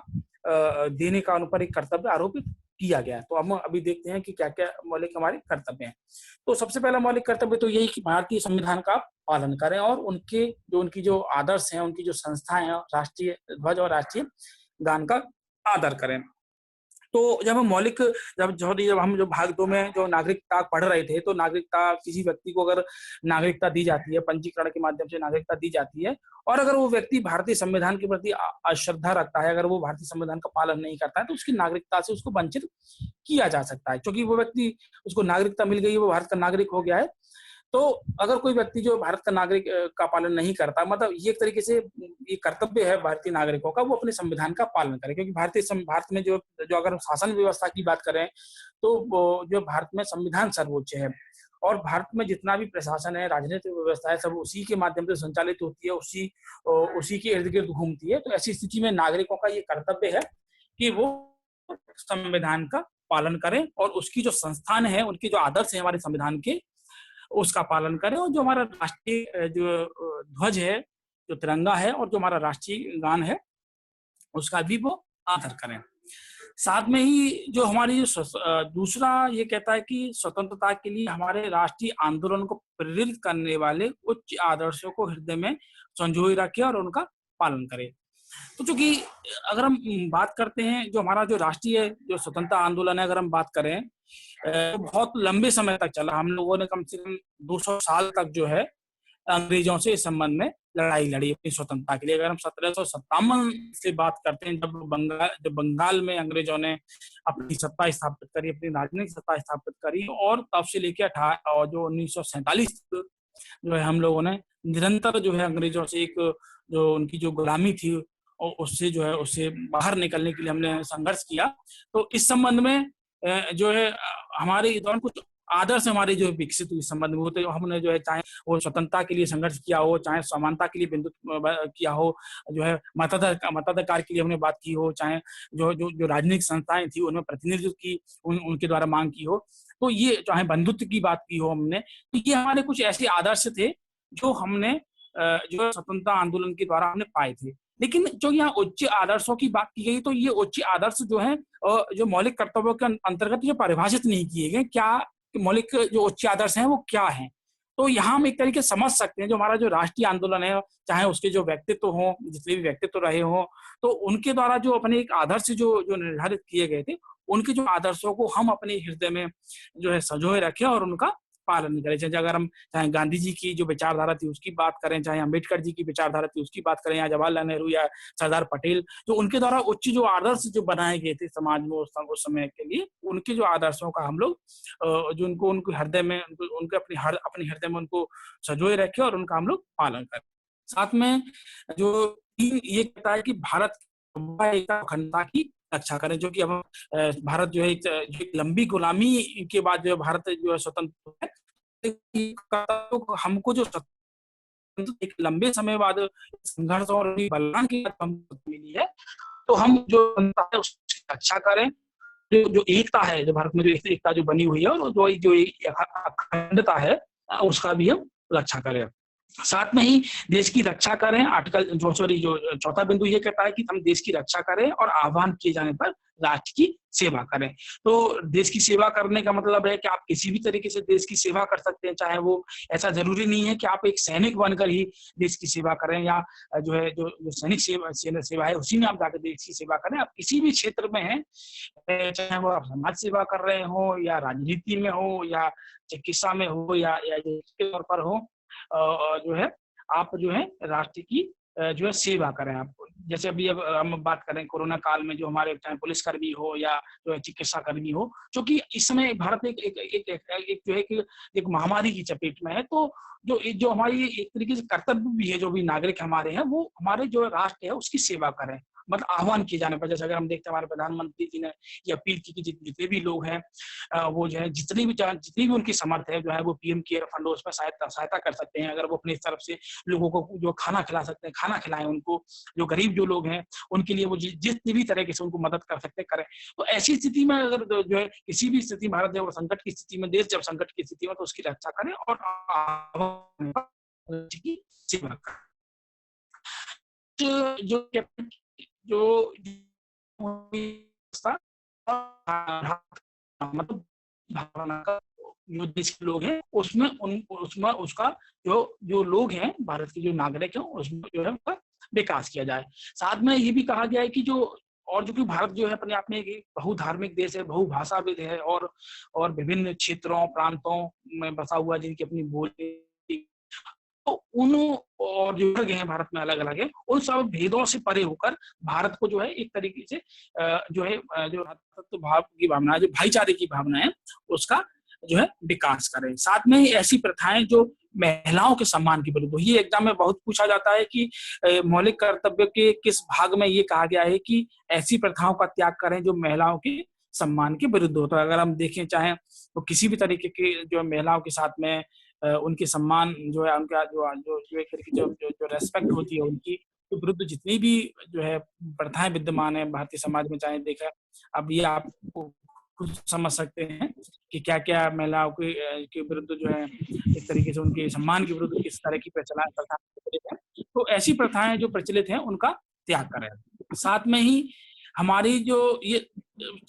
देने का उन पर एक कर्तव्य आरोपित किया गया है। तो हम अभी देखते हैं कि क्या-क्या मौलिक हमारे कर्तव्य हैं। तो सबसे पहला मौलिक कर्तव्य तो यही कि भारतीय संविधान का पालन करें और उनकी जो आदर्श हैं, उनकी जो संस्थाएँ हैं, राष्ट्रीय ध्वज और राष्ट्रीय गान का आदर करें। तो जब हम जो भाग 2 में जो नागरिकता पढ़ रहे थे, तो नागरिकता, किसी व्यक्ति को अगर नागरिकता दी जाती है, पंजीकरण के माध्यम से नागरिकता दी जाती है, और अगर वो व्यक्ति भारतीय संविधान के प्रति अश्रद्धा रखता है, अगर वो भारतीय संविधान का पालन नहीं करता है, तो उसकी नागरिकता से उसको वंचित किया जा सकता है। क्योंकि वो व्यक्ति, उसको नागरिकता मिल गई है, वो भारत का नागरिक हो गया है। तो अगर कोई व्यक्ति जो भारत का नागरिक का पालन नहीं करता, मतलब ये एक तरीके से ये कर्तव्य है भारतीय नागरिकों का, वो अपने संविधान का पालन करे। क्योंकि भारत में जो अगर शासन व्यवस्था की बात करें, तो जो भारत में संविधान सर्वोच्च है, और भारत में जितना भी प्रशासन है, राजनीतिक व्यवस्था है, सब उसी के माध्यम से संचालित होती है, उसी के इर्द गिर्द घूमती है। तो ऐसी स्थिति में नागरिकों का ये कर्तव्य है कि वो संविधान का पालन करें, और उसकी जो संस्थान है, उनके जो आदर्श है हमारे संविधान के, उसका पालन करें, और जो हमारा राष्ट्रीय जो ध्वज है, जो तिरंगा है, और जो हमारा राष्ट्रीय गान है, उसका भी वो आदर करें। साथ में ही जो हमारी दूसरा ये कहता है कि स्वतंत्रता के लिए हमारे राष्ट्रीय आंदोलन को प्रेरित करने वाले उच्च आदर्शों को हृदय में संजोए रखें और उनका पालन करें। तो चूंकि अगर हम बात करते हैं, जो हमारा जो राष्ट्रीय जो स्वतंत्रता आंदोलन है, अगर हम बात करें, तो बहुत लंबे समय तक चला। हम लोगों ने कम से कम 200 साल तक जो है अंग्रेजों से इस संबंध में लड़ाई लड़ी अपनी स्वतंत्रता के लिए। अगर हम 1757 से बात करते हैं, जब बंगाल में अंग्रेजों ने अपनी सत्ता स्थापित करी, अपनी राजनीतिक सत्ता स्थापित करी, और तब से लेकर और जो 1947 जो है, हम लोगों ने निरंतर जो है अंग्रेजों से एक जो उनकी जो गुलामी थी, और उससे जो है, उससे बाहर निकलने के लिए हमने संघर्ष किया। तो इस संबंध में जो है हमारे दौरान कुछ आदर्श हमारे जो विकसित हुए इस संबंध में, वो तो हमने जो है, चाहे वो स्वतंत्रता के लिए संघर्ष किया हो, चाहे समानता के लिए बिंदु किया हो, जो है मताधिकार के लिए हमने बात की हो, चाहे जो राजनीतिक संस्थाएं थी उनमें प्रतिनिधित्व की उनके द्वारा मांग की हो, तो ये चाहे बंधुत्व की बात की हो हमने, तो ये हमारे कुछ ऐसे आदर्श थे जो हमने जो स्वतंत्रता आंदोलन के द्वारा हमने पाए थे। लेकिन जो यहाँ उच्च आदर्शों की बात की गई, तो ये उच्च आदर्श जो है, जो मौलिक कर्तव्यों के अंतर्गत ये परिभाषित नहीं किए गए, क्या मौलिक जो उच्च आदर्श हैं वो क्या हैं। तो यहाँ हम एक तरीके से समझ सकते हैं, जो हमारा जो राष्ट्रीय आंदोलन है, चाहे उसके जो व्यक्तित्व हो, जितने भी व्यक्तित्व रहे हों, तो उनके द्वारा जो अपने एक आदर्श जो निर्धारित किए गए थे, उनके जो आदर्शों को हम अपने हृदय में जो है संजोए रखें और उनका पालन करें। जैसे अगर हम चाहे गांधी जी की जो विचारधारा थी उसकी बात करें, चाहे अम्बेडकर जी की विचारधारा थी उसकी बात करें, या जवाहरलाल नेहरू या सरदार पटेल, तो उनके द्वारा उच्च जो आदर्श जो बनाए गए थे समाज में उस समय के लिए, उनके जो आदर्शों का हम लोग जो उनको हृदय में, उनके अपने हृदय में उनको संजोए रखें और उनका हम लोग पालन करें। साथ में जो ये कहता है कि भारत अखंडता की रक्षा करें, जो कि अब भारत जो है एक लंबी गुलामी के बाद जो भारत जो है स्वतंत्र है, हमको जो एक लंबे समय बाद संघर्ष और बलिदान की हमको मिली है, तो हम जो उसकी रक्षा करें। जो एकता है, जो भारत में जो एकता जो बनी हुई है, और जो अखंडता है, उसका भी हम रक्षा करें। साथ में ही देश की रक्षा करें। जो चौथा बिंदु ये कहता है कि हम देश की रक्षा करें और आह्वान किए जाने पर राष्ट्र की सेवा करें। तो देश की सेवा करने का मतलब है कि आप किसी भी तरीके से देश की सेवा कर सकते हैं, चाहे वो ऐसा जरूरी नहीं है कि आप एक सैनिक बनकर ही देश की सेवा करें, या जो है जो सैनिक सेवा है उसी में आप जाकर देश की सेवा करें। आप किसी भी क्षेत्र में हैं, चाहे वो आप समाज सेवा कर रहे हो, या राजनीति में हो, या चिकित्सा में हो, या के तौर पर हो, जो है आप जो है राष्ट्र की जो है सेवा करें। आप जैसे अभी अब हम बात करें कोरोना काल में जो हमारे चाहे पुलिसकर्मी हो या जो है चिकित्सा कर्मी हो, जो कि इस समय भारत एक एक एक एक एक जो है कि एक महामारी की चपेट में है, तो जो हमारी एक तरीके से कर्तव्य भी है, जो भी नागरिक हमारे हैं, वो हमारे जो राष्ट्र है उसकी सेवा करें। मतलब आह्वान किए जाने पर, जैसे अगर हम देखते हैं हमारे प्रधानमंत्री जी ने ये अपील की कि जितने भी लोग हैं वो जो है जितनी भी उनकी समर्थ है जो है वो पीएम केयर फंड उसमें सहायता कर सकते हैं। अगर वो अपनी तरफ से लोगों को जो खाना खिला सकते हैं, खाना खिलाएं उनको। जो गरीब जो लोग हैं उनके लिए वो जितनी भी तरीके से उनको मदद कर सकते हैं करें। तो ऐसी स्थिति में अगर जो है किसी भी स्थिति भारत जब संकट की स्थिति में, देश जब संकट की स्थिति में, तो उसकी रक्षा करें और की सेवा करें। जो जो मतलब भावना का जो देश के लोग हैं उसमें उसका जो लोग हैं भारत के जो नागरिक हैं उसमें जो है उसका विकास किया जाए। साथ में ये भी कहा गया है कि जो कि भारत जो है अपने आप में एक बहुधार्मिक देश है, बहुभाषाविद है और विभिन्न क्षेत्रों प्रांतों में बसा हुआ जिनकी अपनी बोली, तो उन और जो जगह हैं भारत में अलग अलग है, उन सब भेदों से परे होकर भारत को जो है एक तरीके से जो है जो भ्रातृत्व भाव की भावना है, जो भाईचारे की भावना है, उसका जो है विकास करें। साथ में ही ऐसी प्रथाएं जो महिलाओं के सम्मान के विरुद्ध, ये एग्जाम में बहुत पूछा जाता है कि मौलिक कर्तव्य के किस भाग में ये कहा गया है कि ऐसी प्रथाओं का त्याग करें जो महिलाओं के सम्मान के विरुद्ध हो। तो अगर हम देखें चाहे तो किसी भी तरीके के जो महिलाओं के साथ में उनके सम्मान जो है, उनका जो एक तरीके जो रेस्पेक्ट होती है उनकी, तो विरुद्ध जितनी भी जो है प्रथाएं विद्यमान है भारतीय समाज में, चाहे देखा अब ये आपको खुद समझ सकते हैं कि क्या क्या महिलाओं के विरुद्ध जो है एक तरीके से उनके सम्मान के विरुद्ध किस तरह की प्रचलन प्रथाएं हैं। तो ऐसी प्रथाएं जो प्रचलित हैं उनका त्याग करें। साथ में ही हमारी जो ये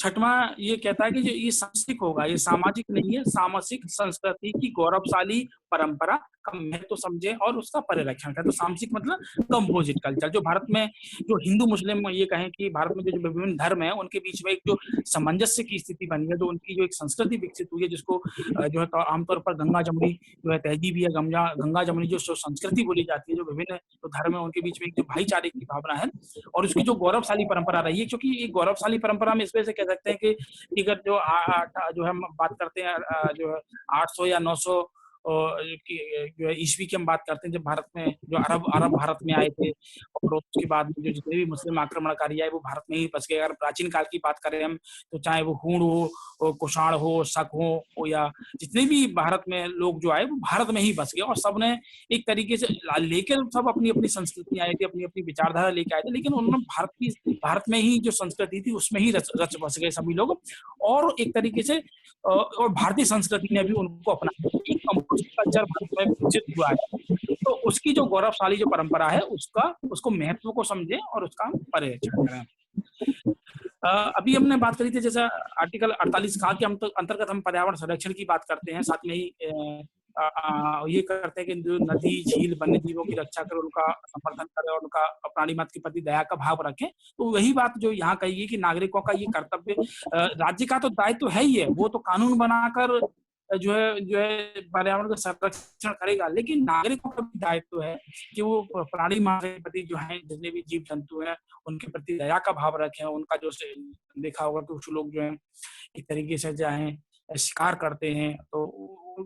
छठवां ये कहता है कि जो ये सांस्कृतिक होगा, ये सामाजिक नहीं है, सामाजिक संस्कृति की गौरवशाली परंपरा का महत्व समझे और उसका परिरक्षण करें। तो सामाजिक मतलब कंपोजिट कल्चर, जो भारत में जो हिंदू मुस्लिम ये कहें कि भारत में जो विभिन्न धर्म है उनके बीच में एक जो सामंजस्य की स्थिति बनी है, जो उनकी जो एक संस्कृति विकसित हुई है, जिसको जो है आमतौर पर गंगा जमुनी जो है तहजीब है, गंगा जमुनी जो संस्कृति बोली जाती है, जो विभिन्न जो धर्म है उनके बीच में एक जो भाईचारे की भावना है और उसकी जो गौरवशाली परंपरा रही है। क्योंकि एक गौरवशाली परंपरा में इस वजह से कह सकते हैं कि अगर जो हम बात करते हैं जो 800 या 900 की जो है ईस्वी की हम बात करते हैं, जब भारत में जो अरब भारत में आए थे और उसके बाद में जो जितने भी मुस्लिम आक्रमणकारी आए वो भारत में ही बस गए। अगर प्राचीन काल की बात करें हम, तो चाहे वो हूण हो, कुषाण हो, शक हो या जितने भी भारत में लोग जो आए वो भारत में ही बस गए और सबने एक तरीके से लेकर सब अपनी अपनी संस्कृति आए थे, अपनी अपनी विचारधारा लेके आए थे, लेकिन उन्होंने भारत में ही जो संस्कृति थी उसमें ही रच बस गए सभी लोग। और एक तरीके से और भारतीय संस्कृति ने भी उनको अपना कल्चर भारत में विकसित हुआ है। तो उसकी जो गौरवशाली जो परंपरा है उसको महत्व को समझें और उसका परिरक्षण करें। अभी हमने बात करी थी जैसे आर्टिकल 48 का के अंतर्गत हम पर्यावरण संरक्षण की बात करते हैं, साथ में ही ये करते हैं कि जो नदी झील वन्य जीवों की रक्षा करें, उनका समर्थन करें और उनका प्राणी मात्र के प्रति दया का भाव रखें। तो वही बात जो यहाँ कही है कि नागरिकों का ये कर्तव्य, राज्य का तो दायित्व है ही है, वो तो कानून बनाकर जो है पर्यावरण का संरक्षण करेगा, लेकिन नागरिकों का भी दायित्व है कि वो प्राणी मात्र के प्रति जो है जितने भी जीव जंतु हैं उनके प्रति दया का भाव रखें। उनका जो देखा होगा कि कुछ लोग जो है एक तरीके से चाहे शिकार करते हैं, तो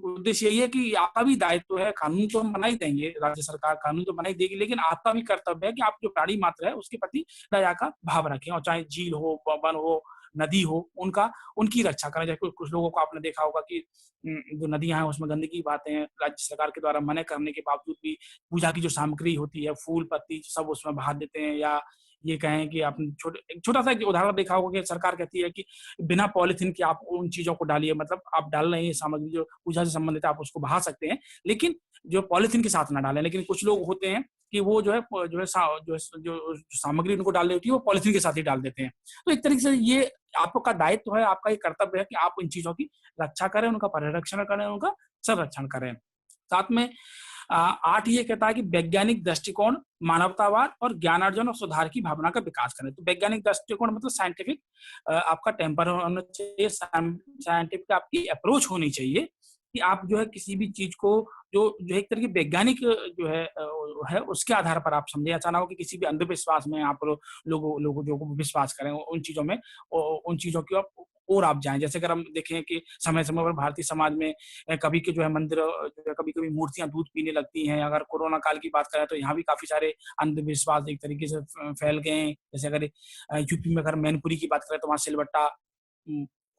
उद्देश्य यही है कि आपका भी दायित्व है, कानून तो हम बना ही देंगे, राज्य सरकार कानून तो बना ही देगी, लेकिन आपका भी कर्तव्य है कि आप जो प्राणी मात्र है उसके प्रति दया का भाव रखें और चाहे झील हो, वन हो, नदी हो, उनकी रक्षा करें। जैसे कुछ लोगों को आपने देखा होगा कि जो नदियां हैं उसमें गंदगी पाते हैं, राज्य सरकार के द्वारा मना करने के बावजूद भी पूजा की जो सामग्री होती है, फूल पत्ती सब उसमें बहा देते हैं। या ये कहें कि आपने छोटा सा उदाहरण देखा होगा कि सरकार कहती है कि बिना पॉलिथीन के आप उन चीजों को डालिए, मतलब आप डाल रहे हैं सामग्री जो पूजा से संबंधित, आप उसको बहा सकते हैं, लेकिन जो पॉलिथीन के साथ ना डालें। लेकिन कुछ लोग होते हैं कि वो जो सामग्री उनको डालनी होती है वो पॉलिथीन के साथ ही डाल देते हैं। तो एक तरीके से ये आपका दायित्व है, आपका ये कर्तव्य है कि आप इन चीजों की रक्षा करें, उनका परिरक्षण करें, उनका संरक्षण करें। साथ में 8 ये कहता है कि वैज्ञानिक दृष्टिकोण, मानवतावाद और ज्ञानार्जन और सुधार की भावना का विकास करें। तो वैज्ञानिक दृष्टिकोण मतलब साइंटिफिक आपका टेम्पर होना चाहिए, साइंटिफिक आपकी अप्रोच होनी चाहिए कि आप जो है किसी भी चीज को जो एक तरह की वैज्ञानिक जो है उसके आधार पर आप समझें। ऐसा ना हो कि किसी भी अंधविश्वास में आप लोगों जो को विश्वास करें उन चीजों में, उन चीजों की और आप जाएं। जैसे अगर हम देखें कि समय समय पर भारतीय समाज में कभी के जो है मंदिर जो है कभी कभी मूर्तियां दूध पीने लगती हैं। अगर कोरोना काल की बात करें तो यहाँ भी काफी सारे अंधविश्वास एक तरीके से फैल गए हैं। जैसे अगर यूपी में अगर मैनपुरी की बात करें तो वहाँ सिलबट्टा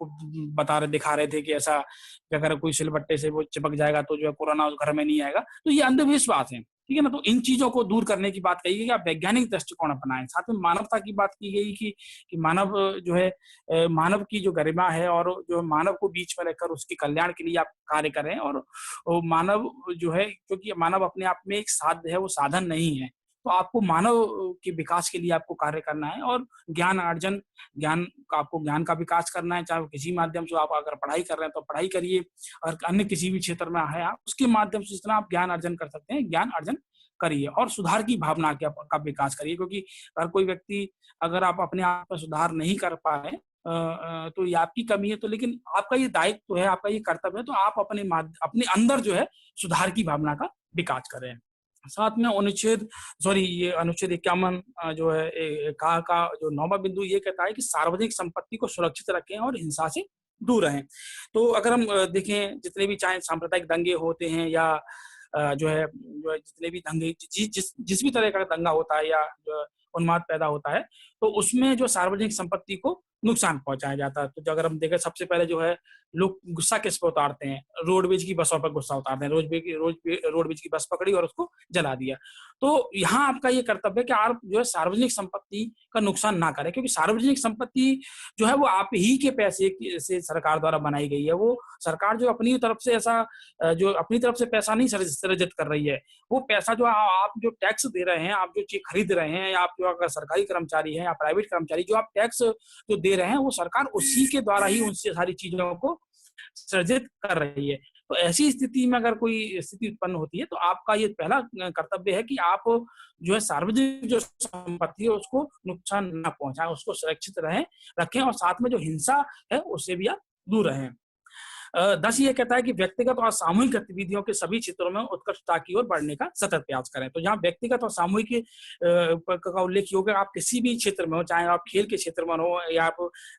को दिखा रहे थे कि ऐसा कि अगर कोई सिलबट्टे से वो चिपक जाएगा तो जो है कोरोना उस घर में नहीं आएगा। तो ये अंधविश्वास है, ठीक है ना। तो इन चीजों को दूर करने की बात कही गई कि आप वैज्ञानिक दृष्टिकोण अपनाएं। साथ में मानवता की बात की गई कि मानव जो है मानव की जो गरिमा है और जो मानव को बीच में रहकर उसके कल्याण के लिए आप कार्य करें। और मानव जो है, क्योंकि मानव अपने आप में एक साध्य है, वो साधन नहीं है। तो आपको मानव के विकास के लिए आपको कार्य करना है और ज्ञान अर्जन, आपको ज्ञान का विकास करना है। चाहे वो किसी माध्यम से, आप अगर पढ़ाई कर रहे हैं तो पढ़ाई करिए, और अन्य किसी भी क्षेत्र में है आप उसके माध्यम से जितना आप ज्ञान अर्जन कर सकते हैं ज्ञान अर्जन करिए। और सुधार की भावना का विकास करिए, क्योंकि हर कोई व्यक्ति, अगर आप अपने आप में सुधार नहीं कर पाए तो ये आपकी कमी है। तो लेकिन आपका ये दायित्व है, आपका ये कर्तव्य है, तो आप अपने अंदर जो है सुधार की भावना का विकास करें। साथ में ये अनुच्छेद 51 जो है का जो 9वां बिंदु ये कहता है कि सार्वजनिक संपत्ति को सुरक्षित रखें और हिंसा से दूर रहें। तो अगर हम देखें, जितने भी चाहे सांप्रदायिक दंगे होते हैं या जो है जितने भी दंगे, जिस भी तरह का दंगा होता है या जो उन्माद पैदा होता है, तो उसमें जो सार्वजनिक संपत्ति को नुकसान पहुंचाया जाता है। तो जो अगर हम देखें, सबसे पहले जो है लोग गुस्सा किस पे उतारते हैं, रोडवेज की बसों पर गुस्सा उतारते हैं। रोडवेज की बस पकड़ी और उसको जला दिया। तो यहाँ आपका ये कर्तव्य है कि आप जो है सार्वजनिक संपत्ति का नुकसान ना करें, क्योंकि सार्वजनिक संपत्ति जो है वो आप ही के पैसे से सरकार द्वारा बनाई गई है। वो सरकार जो अपनी तरफ से जो अपनी तरफ से पैसा नहीं सृजित कर रही है। वो पैसा जो आप जो टैक्स दे रहे हैं, आप जो चीज खरीद रहे हैं, या आप जो अगर सरकारी कर्मचारी हैं या प्राइवेट कर्मचारी, जो आप टैक्स जो दे रहे हैं, वो सरकार उसी के द्वारा ही उनसे सारी चीजों को सृजित कर रही है। तो ऐसी स्थिति में अगर कोई स्थिति उत्पन्न होती है तो आपका ये पहला कर्तव्य है कि आप जो है सार्वजनिक जो संपत्ति है उसको नुकसान ना पहुंचाएं, उसको सुरक्षित रखें, और साथ में जो हिंसा है उससे भी आप दूर रहें। 10 ये कहता है कि व्यक्तिगत और सामूहिक गतिविधियों के सभी क्षेत्रों में उत्कृष्टता की ओर बढ़ने का सतत प्रयास करें। तो यहाँ व्यक्तिगत और सामूहिक का उल्लेख होगा। आप किसी भी क्षेत्र में हो, चाहे आप खेल के क्षेत्र में हो, या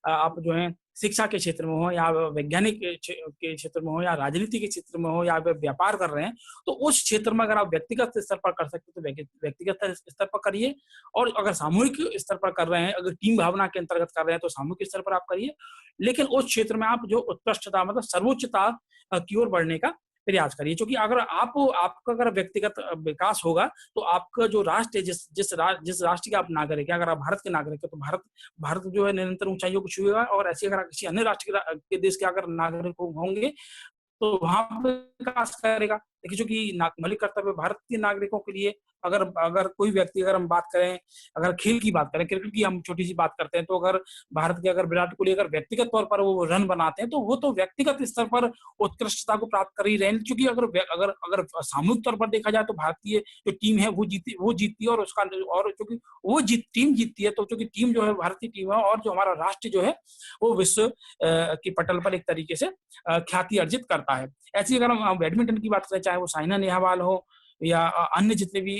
आप जो है शिक्षा के क्षेत्र में हो, या वैज्ञानिक के क्षेत्र में हो, या राजनीति के क्षेत्र में हो, या व्यापार कर रहे हैं, तो उस क्षेत्र में अगर आप व्यक्तिगत स्तर पर कर सकते हो तो व्यक्तिगत स्तर पर करिए। और अगर सामूहिक स्तर पर कर रहे हैं, अगर टीम भावना के अंतर्गत कर रहे हैं, तो सामूहिक स्तर पर आप करिए। लेकिन उस क्षेत्र में आप जो उत्कृष्टता मतलब सर्वोच्चता की ओर बढ़ने का प्रयास करिए। क्योंकि अगर आपका अगर व्यक्तिगत विकास होगा तो आपका जो राष्ट्र है, जिस राष्ट्र के आप नागरिक हैं, अगर आप भारत के नागरिक हैं, तो भारत जो है निरंतर ऊंचाइयों को छुएगा। और ऐसे अगर किसी अन्य राष्ट्र के देश के अगर नागरिक होंगे तो वहां पे विकास करेगा। देखिए, चूंकि मौलिक कर्तव्य भारतीय नागरिकों के लिए, अगर कोई व्यक्ति, अगर हम बात करें, अगर खेल की बात करें, क्रिकेट की हम छोटी सी बात करते हैं, तो अगर भारत के अगर विराट कोहली अगर व्यक्तिगत तौर पर वो रन बनाते हैं तो वो तो व्यक्तिगत स्तर पर उत्कृष्टता को प्राप्त कर ही रहे हैं। क्योंकि अगर सामूहिक तौर पर देखा जाए तो भारतीय जो टीम है वो जीतती है, और क्योंकि टीम जीतती है, तो क्योंकि टीम जो है भारतीय टीम है, और जो हमारा राष्ट्र जो है वो विश्व की पटल पर एक तरीके से ख्याति अर्जित करता है। ऐसी अगर हम बैडमिंटन की बात करें, चाहे वो साइना नेहवाल हो या अन्य जितने भी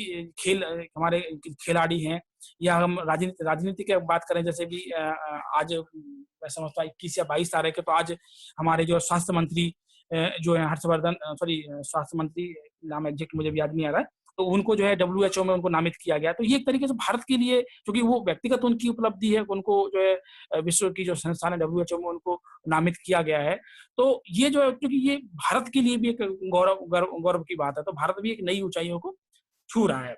हमारे खिलाड़ी हैं, या हम राजनीति की बात करें, जैसे भी आज मैं समझता हूँ 21 या 22 तारीख है, तो आज हमारे जो स्वास्थ्य मंत्री जो है हर्षवर्धन, स्वास्थ्य मंत्री, नाम एग्जैक्ट मुझे भी याद नहीं आ रहा है, तो उनको जो है WHO में उनको नामित किया गया। तो ये एक तरीके से भारत के लिए, क्योंकि वो व्यक्तिगत उनकी उपलब्धि है, उनको जो है विश्व की जो संस्थान है WHO में उनको नामित किया गया है। तो ये जो है, क्योंकि ये भारत के लिए भी एक गौरव की बात है, तो भारत भी एक नई ऊंचाइयों को छू रहा है।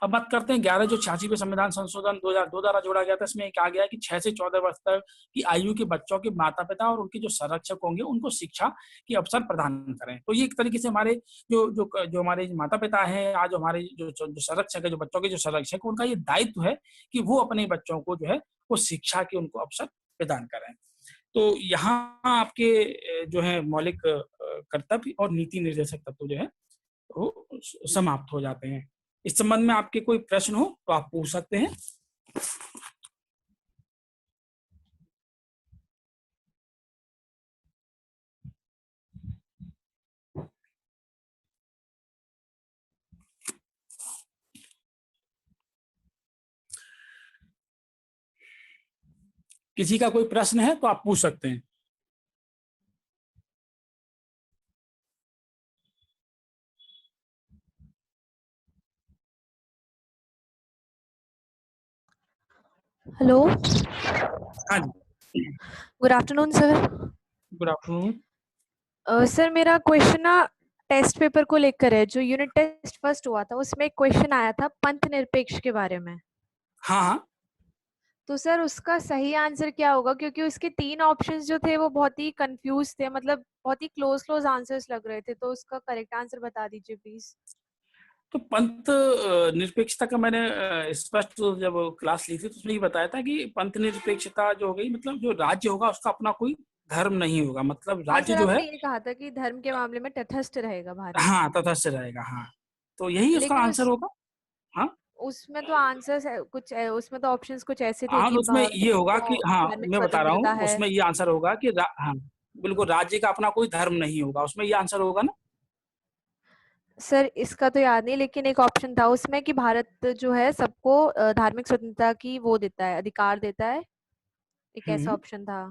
अब बात करते हैं 11 जो 86वें संविधान संशोधन 2002 द्वारा जोड़ा गया था। इसमें कहा गया है कि 6 से 14 वर्ष तक की आयु के बच्चों के माता पिता और उनके जो संरक्षक होंगे उनको शिक्षा के अवसर प्रदान करें। तो ये एक तरीके से हमारे जो हमारे माता पिता हैं, आज हमारे जो संरक्षक है, जो बच्चों के जो संरक्षक, उनका ये दायित्व है कि वो अपने बच्चों को जो है वो शिक्षा के उनको अवसर प्रदान करें। तो यहाँ आपके जो है मौलिक कर्तव्य और नीति निर्देशक तत्व जो है वो समाप्त हो जाते हैं। इस संबंध में आपके कोई प्रश्न हो तो आप पूछ सकते हैं। किसी का कोई प्रश्न है तो आप पूछ सकते हैं। हेलो, हाँ जी, good afternoon sir. Good afternoon. Sir मेरा क्वेश्चन ना टेस्ट पेपर को लेकर है। जो यूनिट टेस्ट फर्स्ट हुआ था उसमें एक क्वेश्चन आया था पंथ निरपेक्ष के बारे में। हाँ हाँ, तो सर उसका सही आंसर क्या होगा, क्योंकि उसके 3 ऑप्शंस जो थे वो बहुत ही कंफ्यूज थे, मतलब बहुत ही क्लोज क्लोज आंसर्स लग रहे थे। तो उसका करेक्ट आंसर बता दीजिए प्लीज। तो पंथ निरपेक्षता का मैंने स्पष्ट जब क्लास ली थी तो उसमें ये बताया था कि पंथ निरपेक्षता जो हो गई, मतलब जो राज्य होगा उसका अपना कोई धर्म नहीं होगा, मतलब हाँ राज्य सर, जो है आपने ये कहा था कि धर्म के मामले में तटस्थ रहेगा भारत। हाँ तटस्थ रहेगा। हाँ, तो यही उसका लेकिन आंसर होगा। हाँ उसमें तो आंसर्स कुछ उसमें तो ऑप्शंस कुछ ऐसे थे हाँ, कि तो उसमें ये होगा कि को हाँ धार्मिक मैं बता रहा स्वतंत्रता हूँ, है। उसमें ये आंसर होगा कि हाँ बिल्कुल, राज्य का अपना कोई धर्म नहीं होगा, उसमें ये आंसर होगा ना। सर इसका तो याद नहीं, लेकिन एक ऑप्शन था उसमें कि भारत जो है सबको धार्मिक स्वतंत्रता की वो देता है, अधिकार देता है। एक ऐसा हम्म ऑप्शन था।